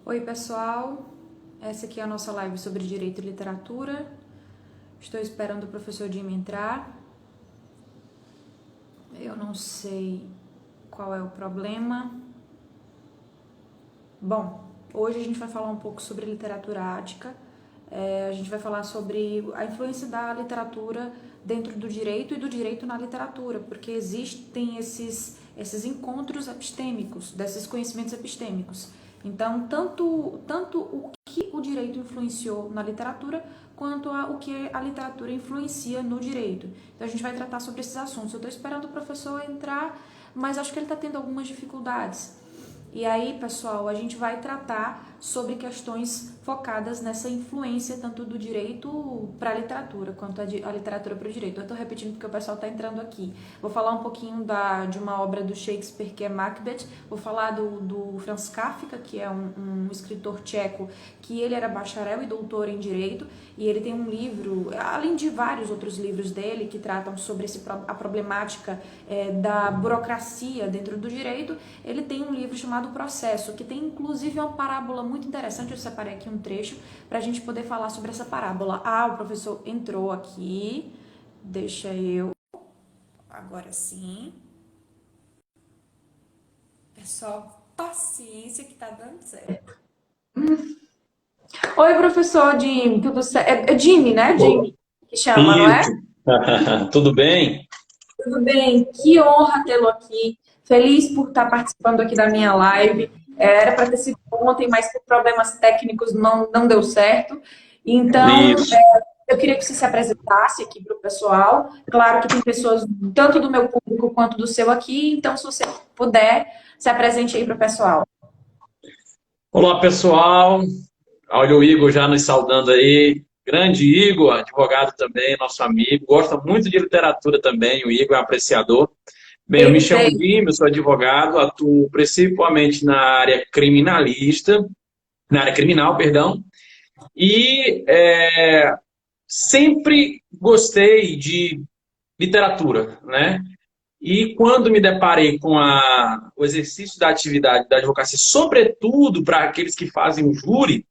Oi, pessoal. Essa aqui é a nossa live sobre Direito e Literatura. Estou esperando o professor Jimmy entrar. Eu não sei qual é o problema. Bom, hoje a gente vai falar um pouco sobre literatura ática. A gente vai falar sobre a influência da literatura dentro do direito e do direito na literatura, porque existem esses encontros epistêmicos, desses conhecimentos epistêmicos. Então, tanto o que o direito influenciou na literatura, quanto o que a literatura influencia no direito. Então, a gente vai tratar sobre esses assuntos. Eu estou esperando o professor entrar, mas acho que ele está tendo algumas dificuldades. E aí, pessoal, a gente vai tratar sobre questões focadas nessa influência tanto do direito para a literatura, quanto a literatura para o direito. Eu estou repetindo porque o pessoal está entrando aqui. Vou falar um pouquinho de uma obra do Shakespeare, que é Macbeth. Vou falar do Franz Kafka, que é um escritor tcheco, que ele era bacharel e doutor em direito, e ele tem um livro, além de vários outros livros dele, que tratam sobre a problemática da burocracia dentro do direito. Ele tem um livro chamado Processo, que tem inclusive uma parábola muito interessante. Eu separei aqui um trecho para a gente poder falar sobre essa parábola. O professor entrou aqui. Deixa eu... Agora sim. Pessoal, paciência que tá dando certo. Oi, professor Jimmy, tudo certo? É Jimmy, né? Jimmy que chama, não é? Isso. Tudo bem? Tudo bem, que honra tê-lo aqui. Feliz por estar participando aqui da minha live. Era para ter sido ontem, mas por problemas técnicos não deu certo. Então, Isso. eu queria que você se apresentasse aqui para o pessoal. Claro que tem pessoas tanto do meu público quanto do seu aqui, então se você puder, se apresente aí para o pessoal. Olá, pessoal. Olha o Igor já nos saudando aí. Grande Igor, advogado também, nosso amigo. Gosta muito de literatura também, o Igor é apreciador. Bem, eu me chamo Perfeito. Jim, eu sou advogado, atuo principalmente na área criminalista, na área criminal, perdão, e sempre gostei de literatura, né? E quando me deparei com o exercício da atividade da advocacia, sobretudo para aqueles que fazem o júri,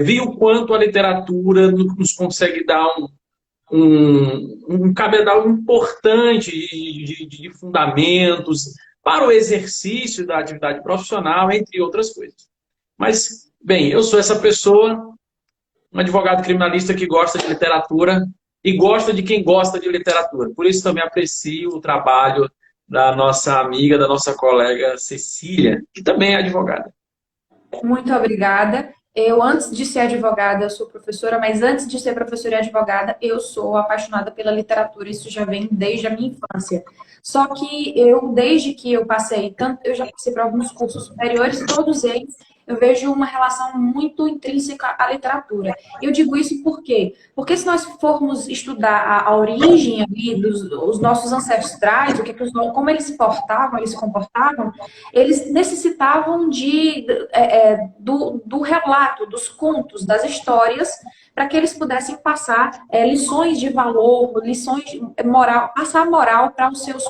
vi o quanto a literatura nos consegue dar um cabedal importante de fundamentos para o exercício da atividade profissional, entre outras coisas. Mas, bem, eu sou essa pessoa, um advogado criminalista que gosta de literatura e gosta de quem gosta de literatura. Por isso também aprecio o trabalho da nossa amiga, da nossa colega Cecília, que também é advogada. Muito obrigada. Eu, antes de ser advogada, eu sou professora, mas antes de ser professora e advogada, eu sou apaixonada pela literatura. Isso já vem desde a minha infância. Só que eu, desde que eu passei, tanto eu já passei por alguns cursos superiores, todos eles eu vejo uma relação muito intrínseca à literatura. Eu digo isso por quê? Porque se nós formos estudar a origem ali dos os nossos ancestrais, como eles se portavam, eles se comportavam, eles necessitavam do relato, dos contos, das histórias, para que eles pudessem passar lições de valor, lições de moral, passar moral para os seus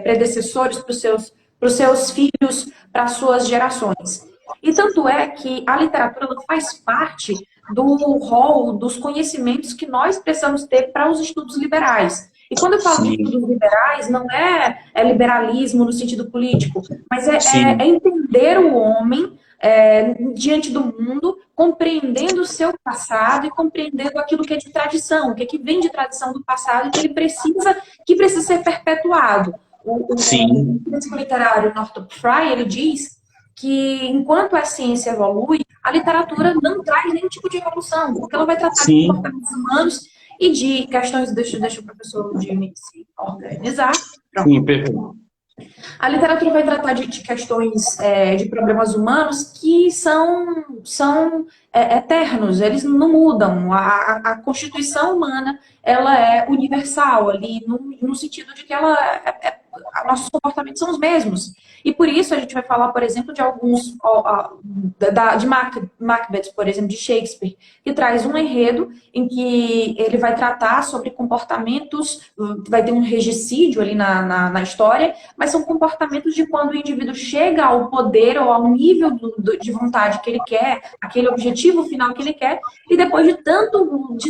predecessores, para os seus filhos, para as suas gerações. E tanto é que a literatura faz parte do rol dos conhecimentos que nós precisamos ter para os estudos liberais. E quando eu falo de Sim, estudos liberais, não é liberalismo no sentido político, mas é sim, entender o homem diante do mundo, compreendendo o seu passado e compreendendo aquilo que é de tradição, o que vem de tradição do passado e que precisa ser perpetuado. O sim, crítico literário Northrop Frye, ele diz que enquanto a ciência evolui, a literatura não traz nenhum tipo de evolução, porque ela vai tratar de sim, comportamentos humanos e de questões, deixa o professor Jimmy se organizar. Pronto. sim, perfeito. A literatura vai tratar de questões de problemas humanos que são eternos, eles não mudam. A constituição humana ela é universal ali, no sentido de que nossos comportamentos são os mesmos. E por isso a gente vai falar, por exemplo, de alguns, de Macbeth, por exemplo, de Shakespeare, que traz um enredo em que ele vai tratar sobre comportamentos, vai ter um regicídio ali na história, mas são comportamentos de quando o indivíduo chega ao poder ou ao nível de vontade que ele quer, aquele objetivo final que ele quer, e depois de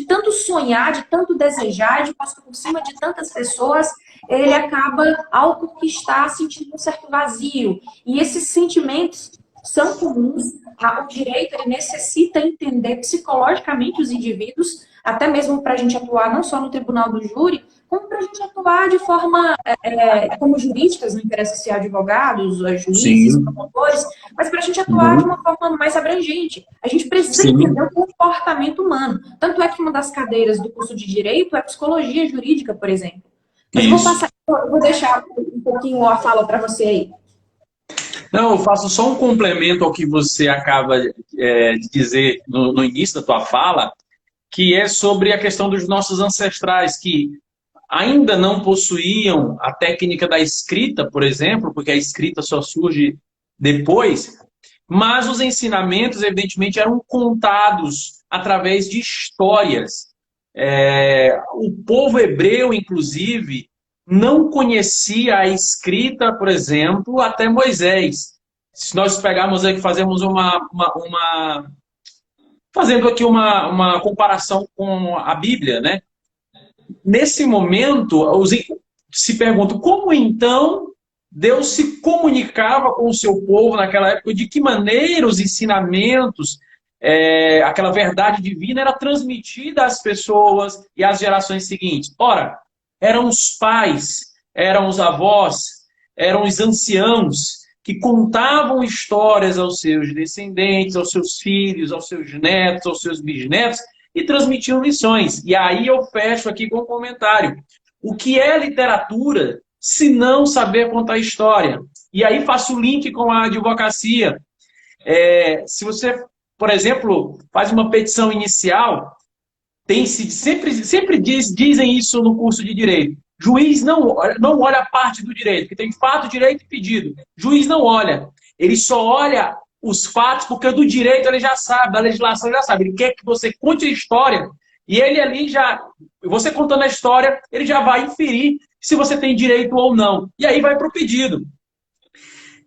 tanto sonhar, de tanto desejar, de passar por cima de tantas pessoas, ele acaba, ao conquistar, sentindo um certo vazio. E esses sentimentos são comuns. O direito ele necessita entender psicologicamente os indivíduos, até mesmo para a gente atuar não só no tribunal do júri, como para a gente atuar de forma, como juristas, não interessa se advogados, juízes, promotores, mas para a gente atuar de uma forma mais abrangente. A gente precisa entender o comportamento humano. Tanto é que uma das cadeiras do curso de Direito é Psicologia Jurídica, por exemplo. Mas vou deixar um pouquinho a fala para você aí. Não, eu faço só um complemento ao que você acaba de dizer no início da tua fala, que é sobre a questão dos nossos ancestrais, que ainda não possuíam a técnica da escrita, por exemplo, porque a escrita só surge depois, mas os ensinamentos, evidentemente, eram contados através de histórias. O povo hebreu, inclusive, não conhecia a escrita, por exemplo, até Moisés. Se nós pegarmos aqui, fazendo aqui uma comparação com a Bíblia, né? Nesse momento, se pergunta como então Deus se comunicava com o seu povo naquela época, de que maneira os ensinamentos, aquela verdade divina era transmitida às pessoas e às gerações seguintes. Ora, eram os pais, eram os avós, eram os anciãos que contavam histórias aos seus descendentes, aos seus filhos, aos seus netos, aos seus bisnetos, e transmitiam lições. E aí eu fecho aqui com um comentário. O que é literatura se não saber contar história? E aí faço o link com a advocacia. Se você, por exemplo, faz uma petição inicial, sempre dizem isso no curso de Direito. Juiz não olha a parte do direito, porque tem fato, direito e pedido. Juiz não olha. Ele só olha os fatos, porque do direito ele já sabe, da legislação ele já sabe. Ele quer que você conte a história, e ele ali você contando a história, ele já vai inferir se você tem direito ou não. E aí vai para o pedido.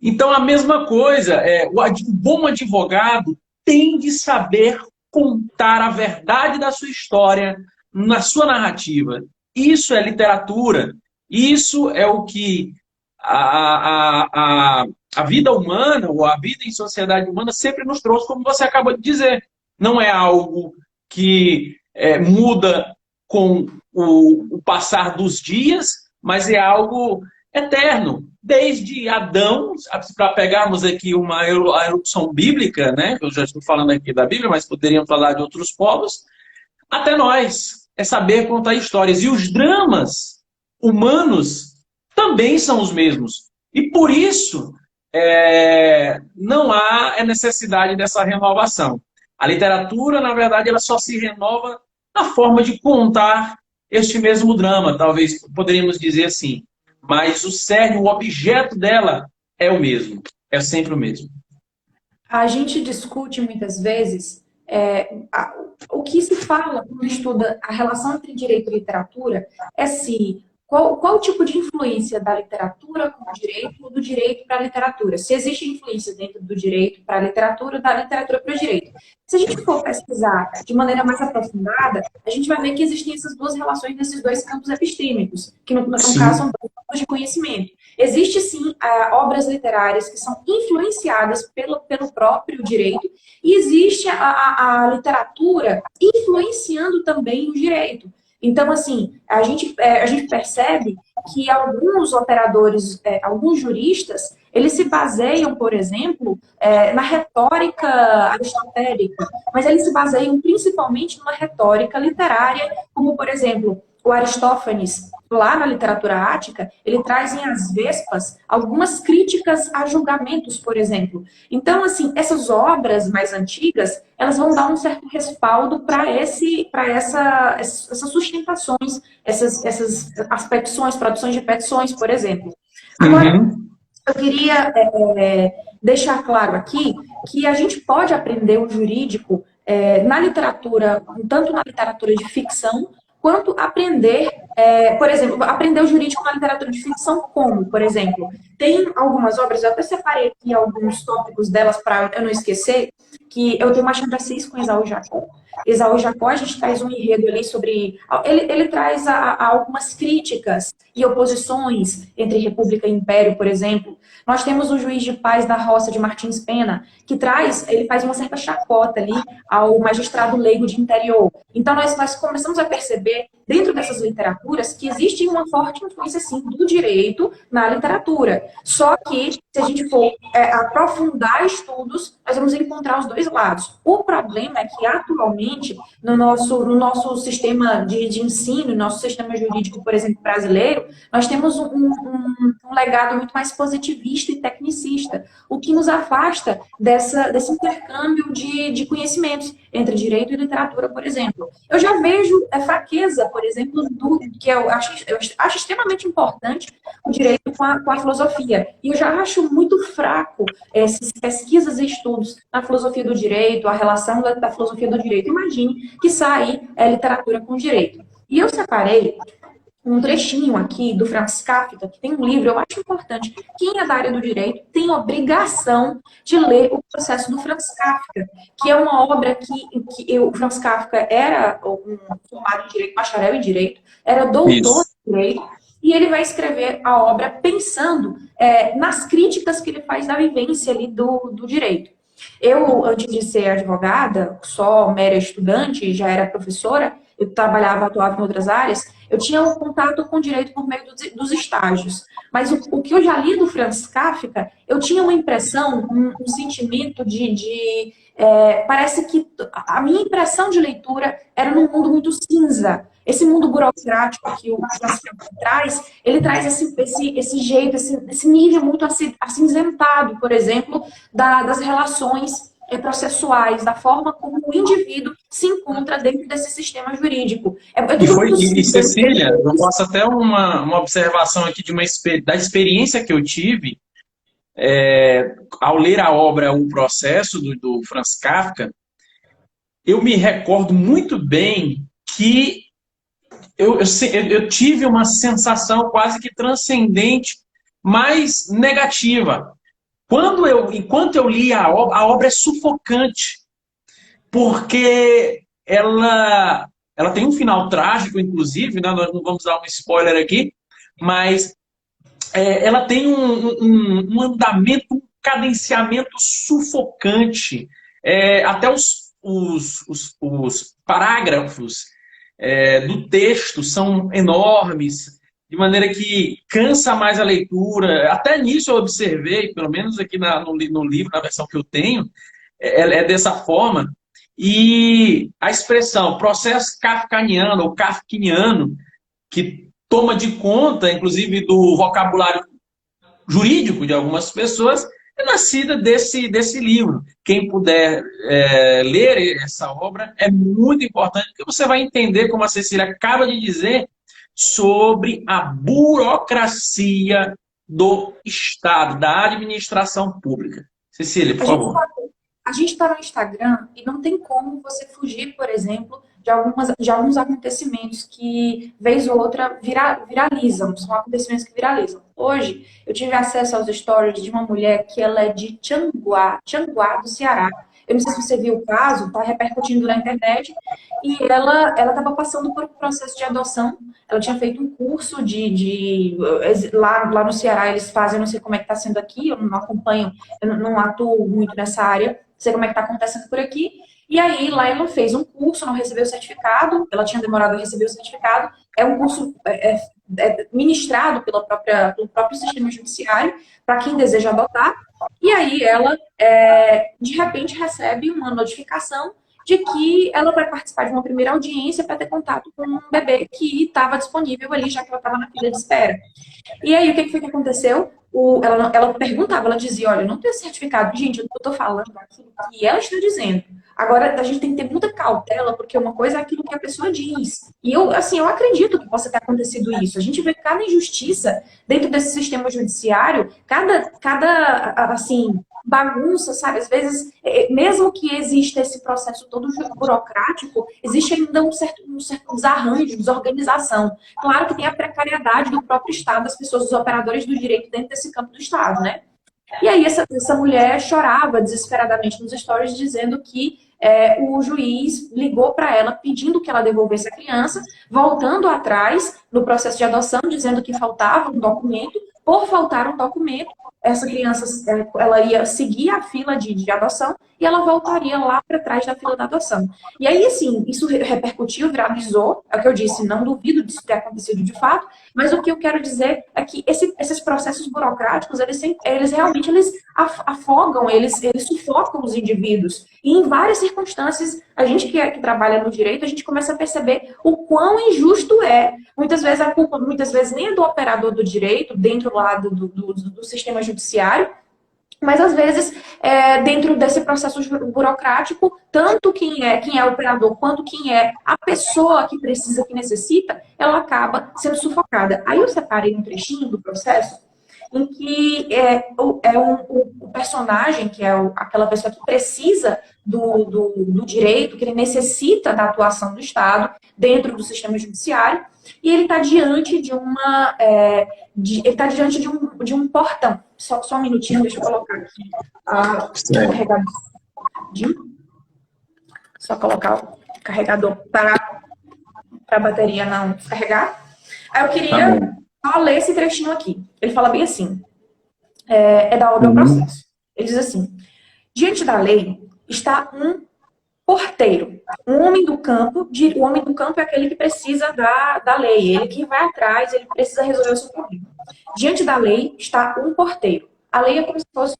Então, a mesma coisa, o bom advogado tem de saber contar a verdade da sua história na sua narrativa. Isso é literatura. Isso é o que a vida humana, ou a vida em sociedade humana, sempre nos trouxe, como você acabou de dizer. Não é algo que muda com o passar dos dias, mas é algo eterno. Desde Adão, para pegarmos aqui uma erupção bíblica, né? Eu já estou falando aqui da Bíblia, mas poderíamos falar de outros povos, até nós. É saber contar histórias. E os dramas humanos também são os mesmos. E por isso, não há necessidade dessa renovação. A literatura, na verdade, ela só se renova na forma de contar este mesmo drama, talvez poderíamos dizer assim. Mas o cerne, o objeto dela é o mesmo. É sempre o mesmo. A gente discute muitas vezes o que se fala quando estuda a relação entre direito e literatura é se qual o tipo de influência da literatura com o direito ou do direito para a literatura. Se existe influência dentro do direito para a literatura, da literatura para o direito. Se a gente for pesquisar de maneira mais aprofundada, a gente vai ver que existem essas duas relações nesses dois campos epistêmicos, que no caso são dois campos de conhecimento. Existe sim obras literárias que são influenciadas pelo próprio direito e existe a literatura influenciando também o direito. Então, assim, a gente percebe que alguns operadores, alguns juristas, eles se baseiam, por exemplo, na retórica aristotélica, mas eles se baseiam principalmente numa retórica literária, como, por exemplo, o Aristófanes, lá na literatura ática, ele traz em As Vespas algumas críticas a julgamentos, por exemplo. Então, assim, essas obras mais antigas, elas vão dar um certo respaldo para essas sustentações, essas petições, produções de petições, por exemplo. Agora, Uhum. eu queria deixar claro aqui que a gente pode aprender o jurídico na literatura, tanto na literatura de ficção, quanto aprender, por exemplo, aprender o jurídico na literatura de ficção como, por exemplo, tem algumas obras, eu até separei aqui alguns tópicos delas para eu não esquecer, que eu tenho Machado de Assis com Esaú e Jacó. Esaú e Jacó, a gente traz um enredo ali sobre... Ele traz algumas críticas e oposições entre República e Império, por exemplo. Nós temos o Juiz de Paz da Roça de Martins Pena, que ele faz uma certa chacota ali ao magistrado leigo de interior. Então, nós começamos a perceber, dentro dessas literaturas, que existe uma forte influência, sim, do direito na literatura. Só que, se a gente for aprofundar estudos, nós vamos encontrar os dois lados. O problema é que, atualmente, no nosso sistema de ensino, no nosso sistema jurídico, por exemplo, brasileiro, nós temos um legado muito mais positivista e tecnicista, o que nos afasta desse intercâmbio de conhecimentos entre direito e literatura, por exemplo. Eu já vejo fraqueza, por exemplo, que eu acho extremamente importante o direito com a filosofia. E eu já acho muito fraco essas pesquisas e estudos na filosofia do direito, a relação da filosofia do direito. Imagine que sai literatura com direito. E eu separei um trechinho aqui do Franz Kafka, que tem um livro, eu acho importante. Quem é da área do direito tem obrigação de ler o Processo do Franz Kafka, que é uma obra o Franz Kafka era formado em direito, bacharel em direito, era doutor Isso. em direito, e ele vai escrever a obra pensando nas críticas que ele faz da vivência ali do direito. Eu, antes de ser advogada, só mera estudante, já era professora, eu atuava em outras áreas, eu tinha um contato com o direito por meio dos estágios. Mas o que eu já li do Franz Kafka, eu tinha uma impressão, um sentimento parece que a minha impressão de leitura era num mundo muito cinza. Esse mundo burocrático que o Franz Kafka traz, ele traz esse jeito, esse nível muito acinzentado, por exemplo, das relações processuais, da forma como o indivíduo se encontra dentro desse sistema jurídico. Tudo muito simples. Cecília, eu posso até uma observação aqui da experiência que eu tive ao ler a obra O Processo, do Franz Kafka. Eu me recordo muito bem que eu tive uma sensação quase que transcendente, mais negativa. Enquanto eu li a obra é sufocante, porque ela tem um final trágico, inclusive, né? Nós não vamos dar um spoiler aqui, mas ela tem um andamento, um cadenciamento sufocante. Até os parágrafos do texto são enormes, de maneira que cansa mais a leitura. Até nisso eu observei, pelo menos aqui no livro, na versão que eu tenho, é dessa forma. E a expressão processo kafkaniano ou kafkiniano, que toma de conta, inclusive, do vocabulário jurídico de algumas pessoas, é nascida desse livro. Quem puder ler essa obra é muito importante, porque você vai entender, como a Cecília acaba de dizer, sobre a burocracia do Estado, da administração pública. Cecília, por favor. A gente está no Instagram e não tem como você fugir, por exemplo, de alguns acontecimentos que, vez ou outra, viralizam. São acontecimentos que viralizam. Hoje, eu tive acesso aos stories de uma mulher que ela é de Tianguá, do Ceará. Eu não sei se você viu o caso, está repercutindo na internet. E ela estava passando por um processo de adoção. Ela tinha feito um curso lá no Ceará eles fazem, eu não sei como é que está sendo aqui, eu não acompanho, eu não atuo muito nessa área, não sei como é que está acontecendo por aqui. E aí, lá ela fez um curso, não recebeu o certificado, ela tinha demorado a receber o certificado. É um curso ministrado pelo próprio sistema judiciário, para quem deseja adotar. E aí ela, de repente, recebe uma notificação de que ela vai participar de uma primeira audiência para ter contato com um bebê que estava disponível ali, já que ela estava na fila de espera. E aí, o que foi que aconteceu? ela perguntava, ela dizia, olha, eu não tenho certificado. Gente, eu estou falando aquilo que ela está dizendo. Agora, a gente tem que ter muita cautela, porque uma coisa é aquilo que a pessoa diz. E eu, assim, eu acredito que possa ter acontecido isso. A gente vê cada injustiça dentro desse sistema judiciário, assim, bagunça, sabe? Às vezes, mesmo que exista esse processo todo burocrático, existe ainda um certo desarranjo, desorganização. Claro que tem a precariedade do próprio Estado, das pessoas, dos operadores do direito dentro desse campo do Estado, né? E aí essa mulher chorava desesperadamente nos stories, dizendo que o juiz ligou para ela pedindo que ela devolvesse a criança, voltando atrás no processo de adoção, dizendo que faltava um documento. Por faltar um documento, essa criança ela ia seguir a fila de adoção e ela voltaria lá para trás da fila da adoção. E aí, assim, isso repercutiu, viralizou, é o que eu disse, não duvido disso ter acontecido de fato, mas o que eu quero dizer é que esses processos burocráticos, eles realmente afogam, eles sufocam os indivíduos. E em várias circunstâncias, a gente que trabalha no direito, a gente começa a perceber o quão injusto é. Muitas vezes a culpa, nem é do operador do direito, dentro lá do sistema judiciário, mas às vezes, dentro desse processo burocrático, tanto quem é o operador, quanto quem é a pessoa que precisa, que necessita, ela acaba sendo sufocada. Aí eu separei um trechinho do processo em que o personagem, que é aquela pessoa que precisa do direito, que ele necessita da atuação do Estado dentro do sistema judiciário, e ele está diante de um portão. Só um minutinho, deixa eu colocar aqui o carregador. Só colocar o carregador para a bateria não descarregar. Aí eu queria só ler esse trechinho aqui. Ele fala bem assim, da obra ao processo. Ele diz assim, diante da lei está um porteiro, um homem do campo. O homem do campo é aquele que precisa da lei, ele que vai atrás, ele precisa resolver o seu problema. Diante da lei está um porteiro. A lei é como se fosse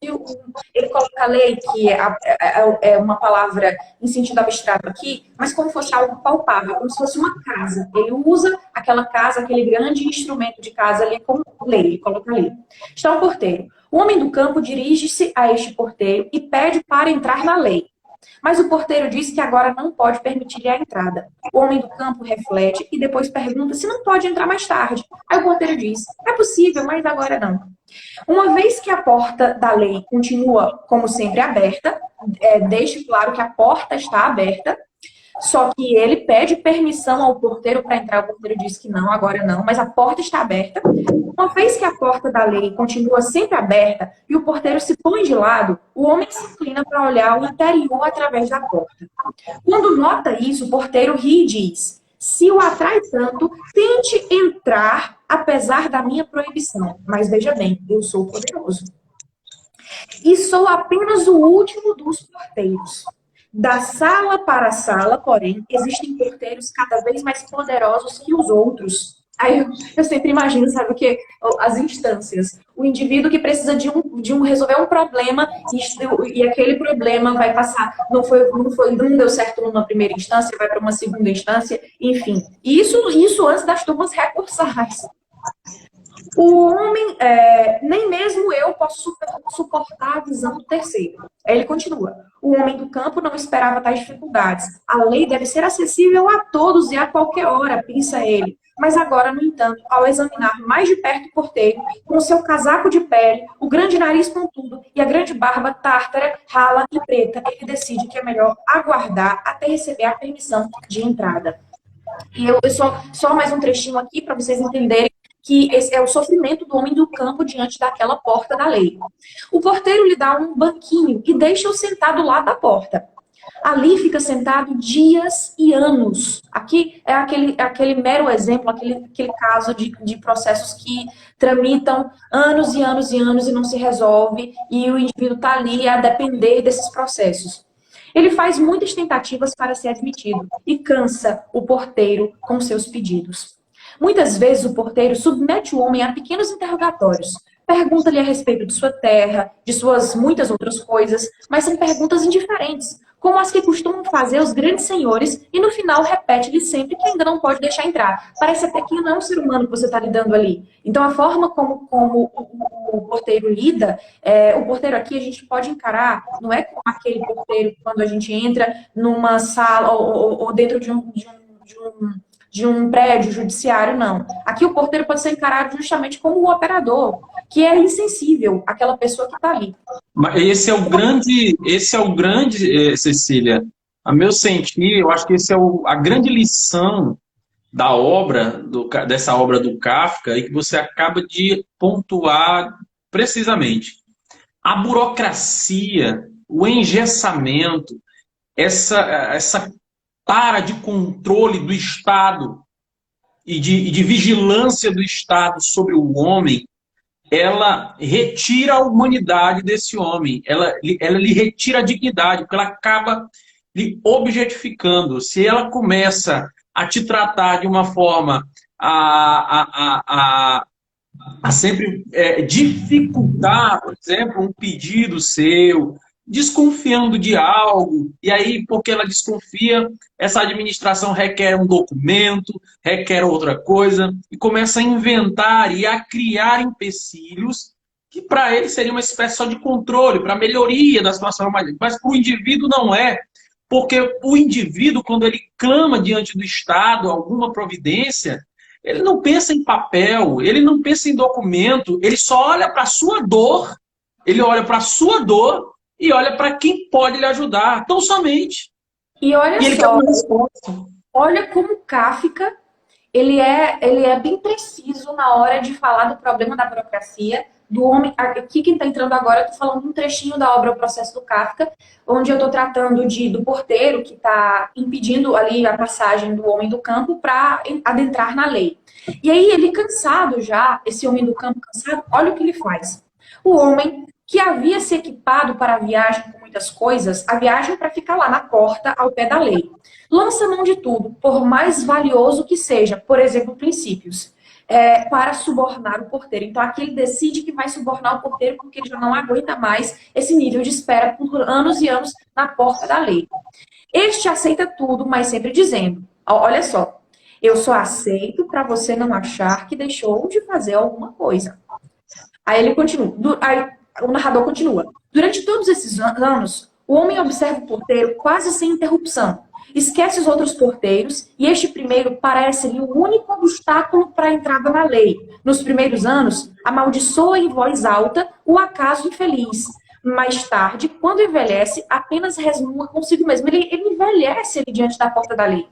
ele coloca a lei, que é uma palavra em sentido abstrato aqui, mas como fosse algo palpável, como se fosse uma casa. Ele usa aquela casa, aquele grande instrumento de casa ali como lei, ele coloca ali. Está um porteiro. O homem do campo dirige-se a este porteiro e pede para entrar na lei. Mas o porteiro diz que agora não pode permitir-lhe a entrada. O homem do campo reflete e depois pergunta se não pode entrar mais tarde. Aí o porteiro diz, é possível, mas agora não. Uma vez que a porta da lei continua, como sempre, aberta, deixe claro que a porta está aberta, só que ele pede permissão ao porteiro para entrar. O porteiro diz que não, agora não, mas a porta está aberta. Uma vez que a porta da lei continua sempre aberta e o porteiro se põe de lado, o homem se inclina para olhar o interior através da porta. Quando nota isso, o porteiro ri e diz, se o atrai tanto, tente entrar apesar da minha proibição. Mas veja bem, eu sou poderoso. E sou apenas o último dos porteiros. Da sala para a sala, porém, existem porteiros cada vez mais poderosos que os outros. Aí eu sempre imagino, sabe o quê? As instâncias. O indivíduo que precisa de resolver um problema e aquele problema vai passar, não deu certo numa primeira instância, vai para uma segunda instância, enfim. Isso antes das turmas recursais. O homem, nem mesmo eu posso suportar a visão do terceiro. Aí ele continua. O homem do campo não esperava tais dificuldades. A lei deve ser acessível a todos e a qualquer hora, pensa ele. Mas agora, no entanto, ao examinar mais de perto o porteiro, com o seu casaco de pele, o grande nariz pontudo e a grande barba tártara, rala e preta, ele decide que é melhor aguardar até receber a permissão de entrada. E eu só mais um trechinho aqui para vocês entenderem que esse é o sofrimento do homem do campo diante daquela porta da lei. O porteiro lhe dá um banquinho e deixa-o sentado lá da porta. Ali fica sentado dias e anos. Aqui é aquele mero exemplo, aquele caso de processos que tramitam anos e anos e anos e não se resolve, e o indivíduo está ali a depender desses processos. Ele faz muitas tentativas para ser admitido e cansa o porteiro com seus pedidos. Muitas vezes o porteiro submete o homem a pequenos interrogatórios. Pergunta-lhe a respeito de sua terra, de suas muitas outras coisas, mas são perguntas indiferentes, como as que costumam fazer os grandes senhores, e no final repete-lhe sempre que ainda não pode deixar entrar. Parece até que não é um ser humano que você está lidando ali. Então, a forma como o porteiro lida, o porteiro aqui a gente pode encarar, não é como aquele porteiro quando a gente entra numa sala ou dentro de um prédio judiciário, não. Aqui o porteiro pode ser encarado justamente como o operador, que é insensível àquela pessoa que está ali. Mas esse é o grande, Cecília, a meu sentir, eu acho que esse é a grande lição da obra, dessa obra do Kafka, e que você acaba de pontuar precisamente. A burocracia, o engessamento, essa tara de controle do Estado e de vigilância do Estado sobre o homem, ela retira a humanidade desse homem, ela lhe retira a dignidade, porque ela acaba lhe objetificando. Se ela começa a te tratar de uma forma a sempre dificultar, por exemplo, um pedido seu, desconfiando de algo, e aí, porque ela desconfia, essa administração requer um documento, requer outra coisa, e começa a inventar e a criar empecilhos que para ele seria uma espécie só de controle, para melhoria da situação, mas para o indivíduo não é. Porque o indivíduo, quando ele clama diante do Estado alguma providência, ele não pensa em papel, ele não pensa em documento, ele só olha para a sua dor, ele olha para a sua dor e olha para quem pode lhe ajudar, tão somente. E olha E ele quer só, uma resposta. olha como Kafka ele é bem preciso na hora de falar do problema da burocracia, do homem. Aqui quem está entrando agora, eu estou falando um trechinho da obra O Processo do Kafka, onde eu estou tratando do porteiro que está impedindo ali a passagem do homem do campo para adentrar na lei. E aí ele cansado já, esse homem do campo cansado, olha o que ele faz. O homem que havia se equipado para a viagem com muitas coisas, a viagem para ficar lá na porta, ao pé da lei. Lança mão de tudo, por mais valioso que seja, por exemplo, princípios, para subornar o porteiro. Então aqui ele decide que vai subornar o porteiro porque ele já não aguenta mais esse nível de espera por anos e anos na porta da lei. Este aceita tudo, mas sempre dizendo, olha só, eu só aceito para você não achar que deixou de fazer alguma coisa. Aí ele continua, o narrador continua. Durante todos esses anos, o homem observa o porteiro quase sem interrupção. Esquece os outros porteiros e este primeiro parece-lhe o único obstáculo para a entrada na lei. Nos primeiros anos, amaldiçoa em voz alta o acaso infeliz. Mais tarde, quando envelhece, apenas resmunga consigo mesmo. Ele envelhece ali diante da porta da lei.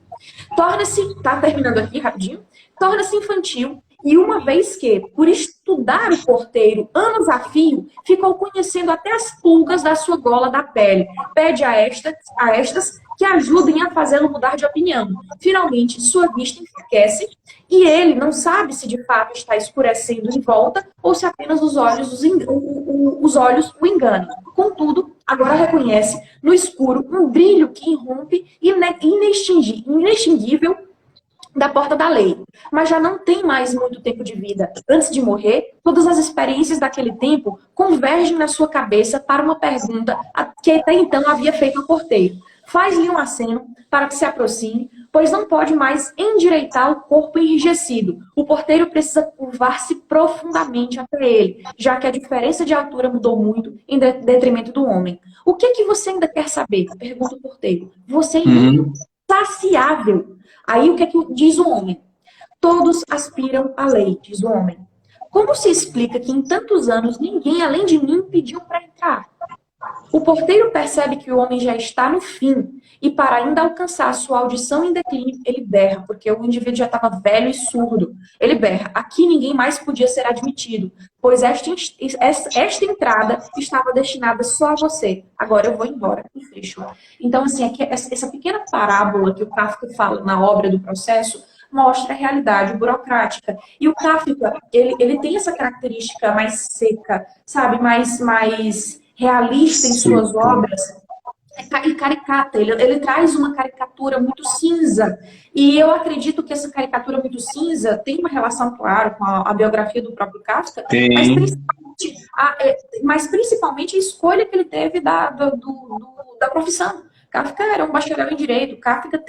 Torna-se, tá terminando aqui rapidinho, torna-se infantil. E uma vez que, por estudar o porteiro anos a fio, ficou conhecendo até as pulgas da sua gola da pele. Pede a estas que ajudem a fazê-lo mudar de opinião. Finalmente, sua vista enfraquece e ele não sabe se de fato está escurecendo em volta ou se apenas os olhos o enganam. Contudo, agora reconhece no escuro um brilho que irrompe inextinguível da porta da lei, mas já não tem mais muito tempo de vida. Antes de morrer, todas as experiências daquele tempo convergem na sua cabeça para uma pergunta que até então havia feito ao porteiro. Faz-lhe um aceno para que se aproxime, pois não pode mais endireitar o corpo enrijecido. O porteiro precisa curvar-se profundamente até ele, já que a diferença de altura mudou muito em detrimento do homem. O que é que você ainda quer saber? Pergunta o porteiro. Você é insaciável. Aí o que é que diz o homem? Todos aspiram à lei, diz o homem. Como se explica que em tantos anos ninguém além de mim pediu para entrar? O porteiro percebe que o homem já está no fim e para ainda alcançar sua audição em declínio, ele berra, porque o indivíduo já estava velho e surdo. Ele berra, aqui ninguém mais podia ser admitido, pois esta entrada estava destinada só a você. Agora eu vou embora. E fechou. Então, assim, aqui, essa pequena parábola que o Kafka fala na obra do Processo mostra a realidade burocrática. E o Kafka, ele tem essa característica mais seca, sabe, mais realista em suas obras, e caricata. Ele traz uma caricatura muito cinza. E eu acredito que essa caricatura muito cinza tem uma relação, claro, com a biografia do próprio Kafka, mas principalmente a escolha que ele teve da profissão. Kafka era um bacharel em direito. Kafka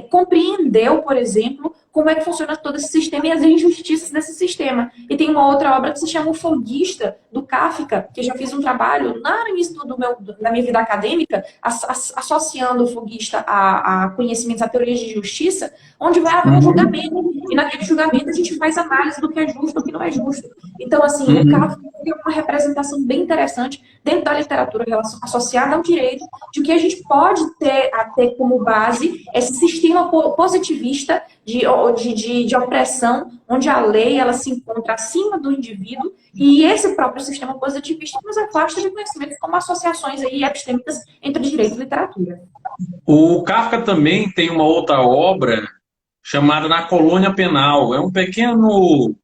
compreendeu, por exemplo, como é que funciona todo esse sistema e as injustiças desse sistema. E tem uma outra obra que se chama O Folguista, do Kafka, que eu já fiz um trabalho lá no início da minha vida acadêmica, associando o folguista a conhecimentos, a teorias de justiça, onde vai haver um Uhum, julgamento. E naquele julgamento a gente faz análise do que é justo e do que não é justo. Então, assim, o uhum. Kafka tem uma representação bem interessante dentro da literatura associada ao direito, de que a gente pode ter como base esse sistema positivista de opressão, onde a lei ela se encontra acima do indivíduo, e esse próprio sistema positivista nos afasta de conhecimentos como associações aí epistêmicas entre direito e literatura. O Kafka também tem uma outra obra chamada Na Colônia Penal. É um pequeno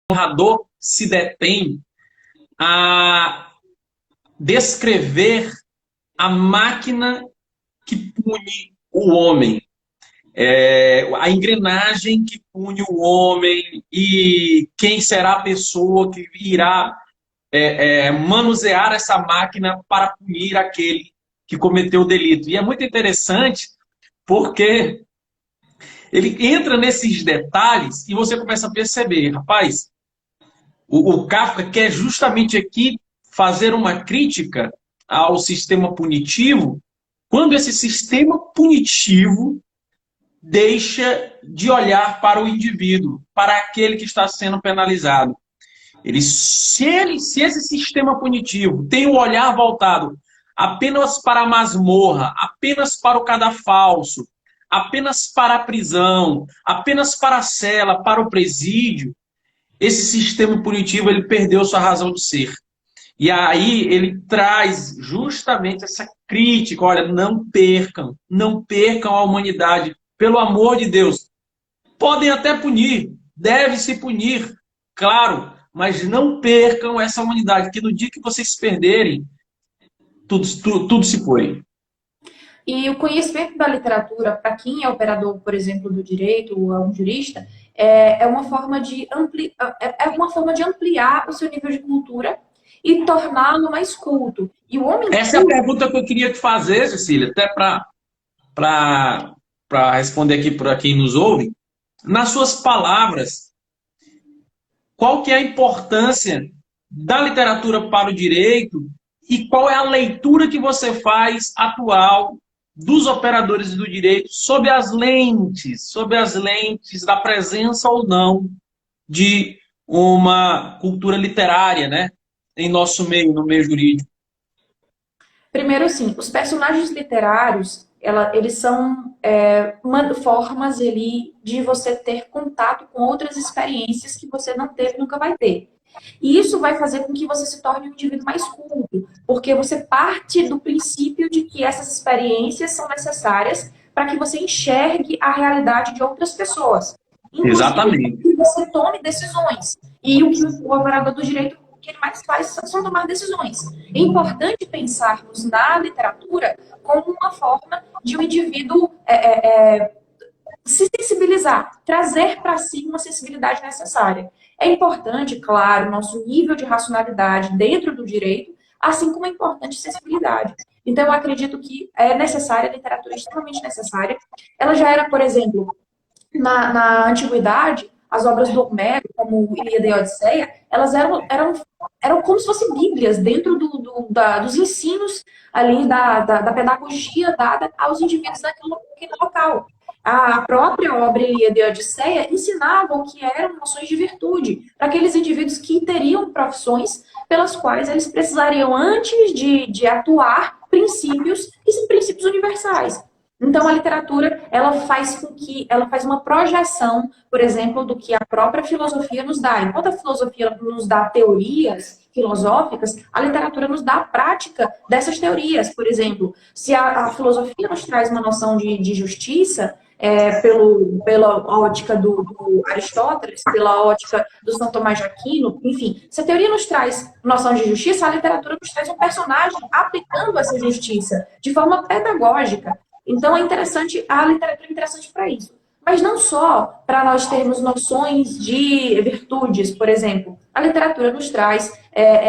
narrador se detém a descrever a máquina que pune o homem, a engrenagem que pune o homem e quem será a pessoa que irá manusear essa máquina para punir aquele que cometeu o delito. E é muito interessante porque ele entra nesses detalhes e você começa a perceber, rapaz, o Kafka quer justamente aqui fazer uma crítica ao sistema punitivo, quando esse sistema punitivo deixa de olhar para o indivíduo, para aquele que está sendo penalizado. Se esse sistema punitivo tem o olhar voltado apenas para a masmorra, apenas para o cadafalso, apenas para a prisão, apenas para a cela, para o presídio, esse sistema punitivo ele perdeu sua razão de ser. E aí ele traz justamente essa crítica, olha, não percam a humanidade, pelo amor de Deus. Podem até punir, deve-se punir, claro, mas não percam essa humanidade, que no dia que vocês se perderem, tudo se foi. E o conhecimento da literatura, para quem é operador, por exemplo, do direito, ou é um jurista, é uma forma é uma forma de ampliar o seu nível de cultura e torná-lo mais culto. E o homem Essa é a culto, pergunta que eu queria te fazer, Cecília, até para responder aqui para quem nos ouve. Nas suas palavras, qual que é a importância da literatura para o direito e qual é a leitura que você faz atual dos operadores do direito sob as lentes da presença ou não de uma cultura literária, né, em nosso meio, no meio jurídico. primeiro, sim, os personagens literários, eles são formas ali de você ter contato com outras experiências que você não teve, nunca vai ter. E isso vai fazer com que você se torne um indivíduo mais culto, porque você parte do princípio de que essas experiências são necessárias para que você enxergue a realidade de outras pessoas. Inclusive, Exatamente. que você tome decisões. E o que o operador do direito, o que ele mais faz são tomar decisões. É importante pensarmos na literatura como uma forma de um indivíduo se sensibilizar, trazer para si uma sensibilidade necessária. É importante, claro, nosso nível de racionalidade dentro do direito, assim como é importante sensibilidade. Então, eu acredito que é necessária, a literatura é extremamente necessária. Ela já era, por exemplo, na antiguidade, as obras do Homero, como Ilíada e Odisseia, elas eram como se fossem bíblias dentro dos ensinos ali da pedagogia dada aos indivíduos daquele local. A própria obra Ilíada e Odisseia ensinava o que eram noções de virtude para aqueles indivíduos que teriam profissões pelas quais eles precisariam, antes de atuar, princípios que são princípios universais. Então, a literatura, ela faz uma projeção, por exemplo, do que a própria filosofia nos dá. Enquanto a filosofia nos dá teorias filosóficas, a literatura nos dá a prática dessas teorias. Por exemplo, se a filosofia nos traz uma noção de justiça, pela ótica do Aristóteles, pela ótica do São Tomás de Aquino, enfim, se a teoria nos traz noção de justiça, a literatura nos traz um personagem aplicando essa justiça de forma pedagógica. Então, a literatura é interessante para isso. Mas não só para nós termos noções de virtudes, por exemplo. A literatura nos traz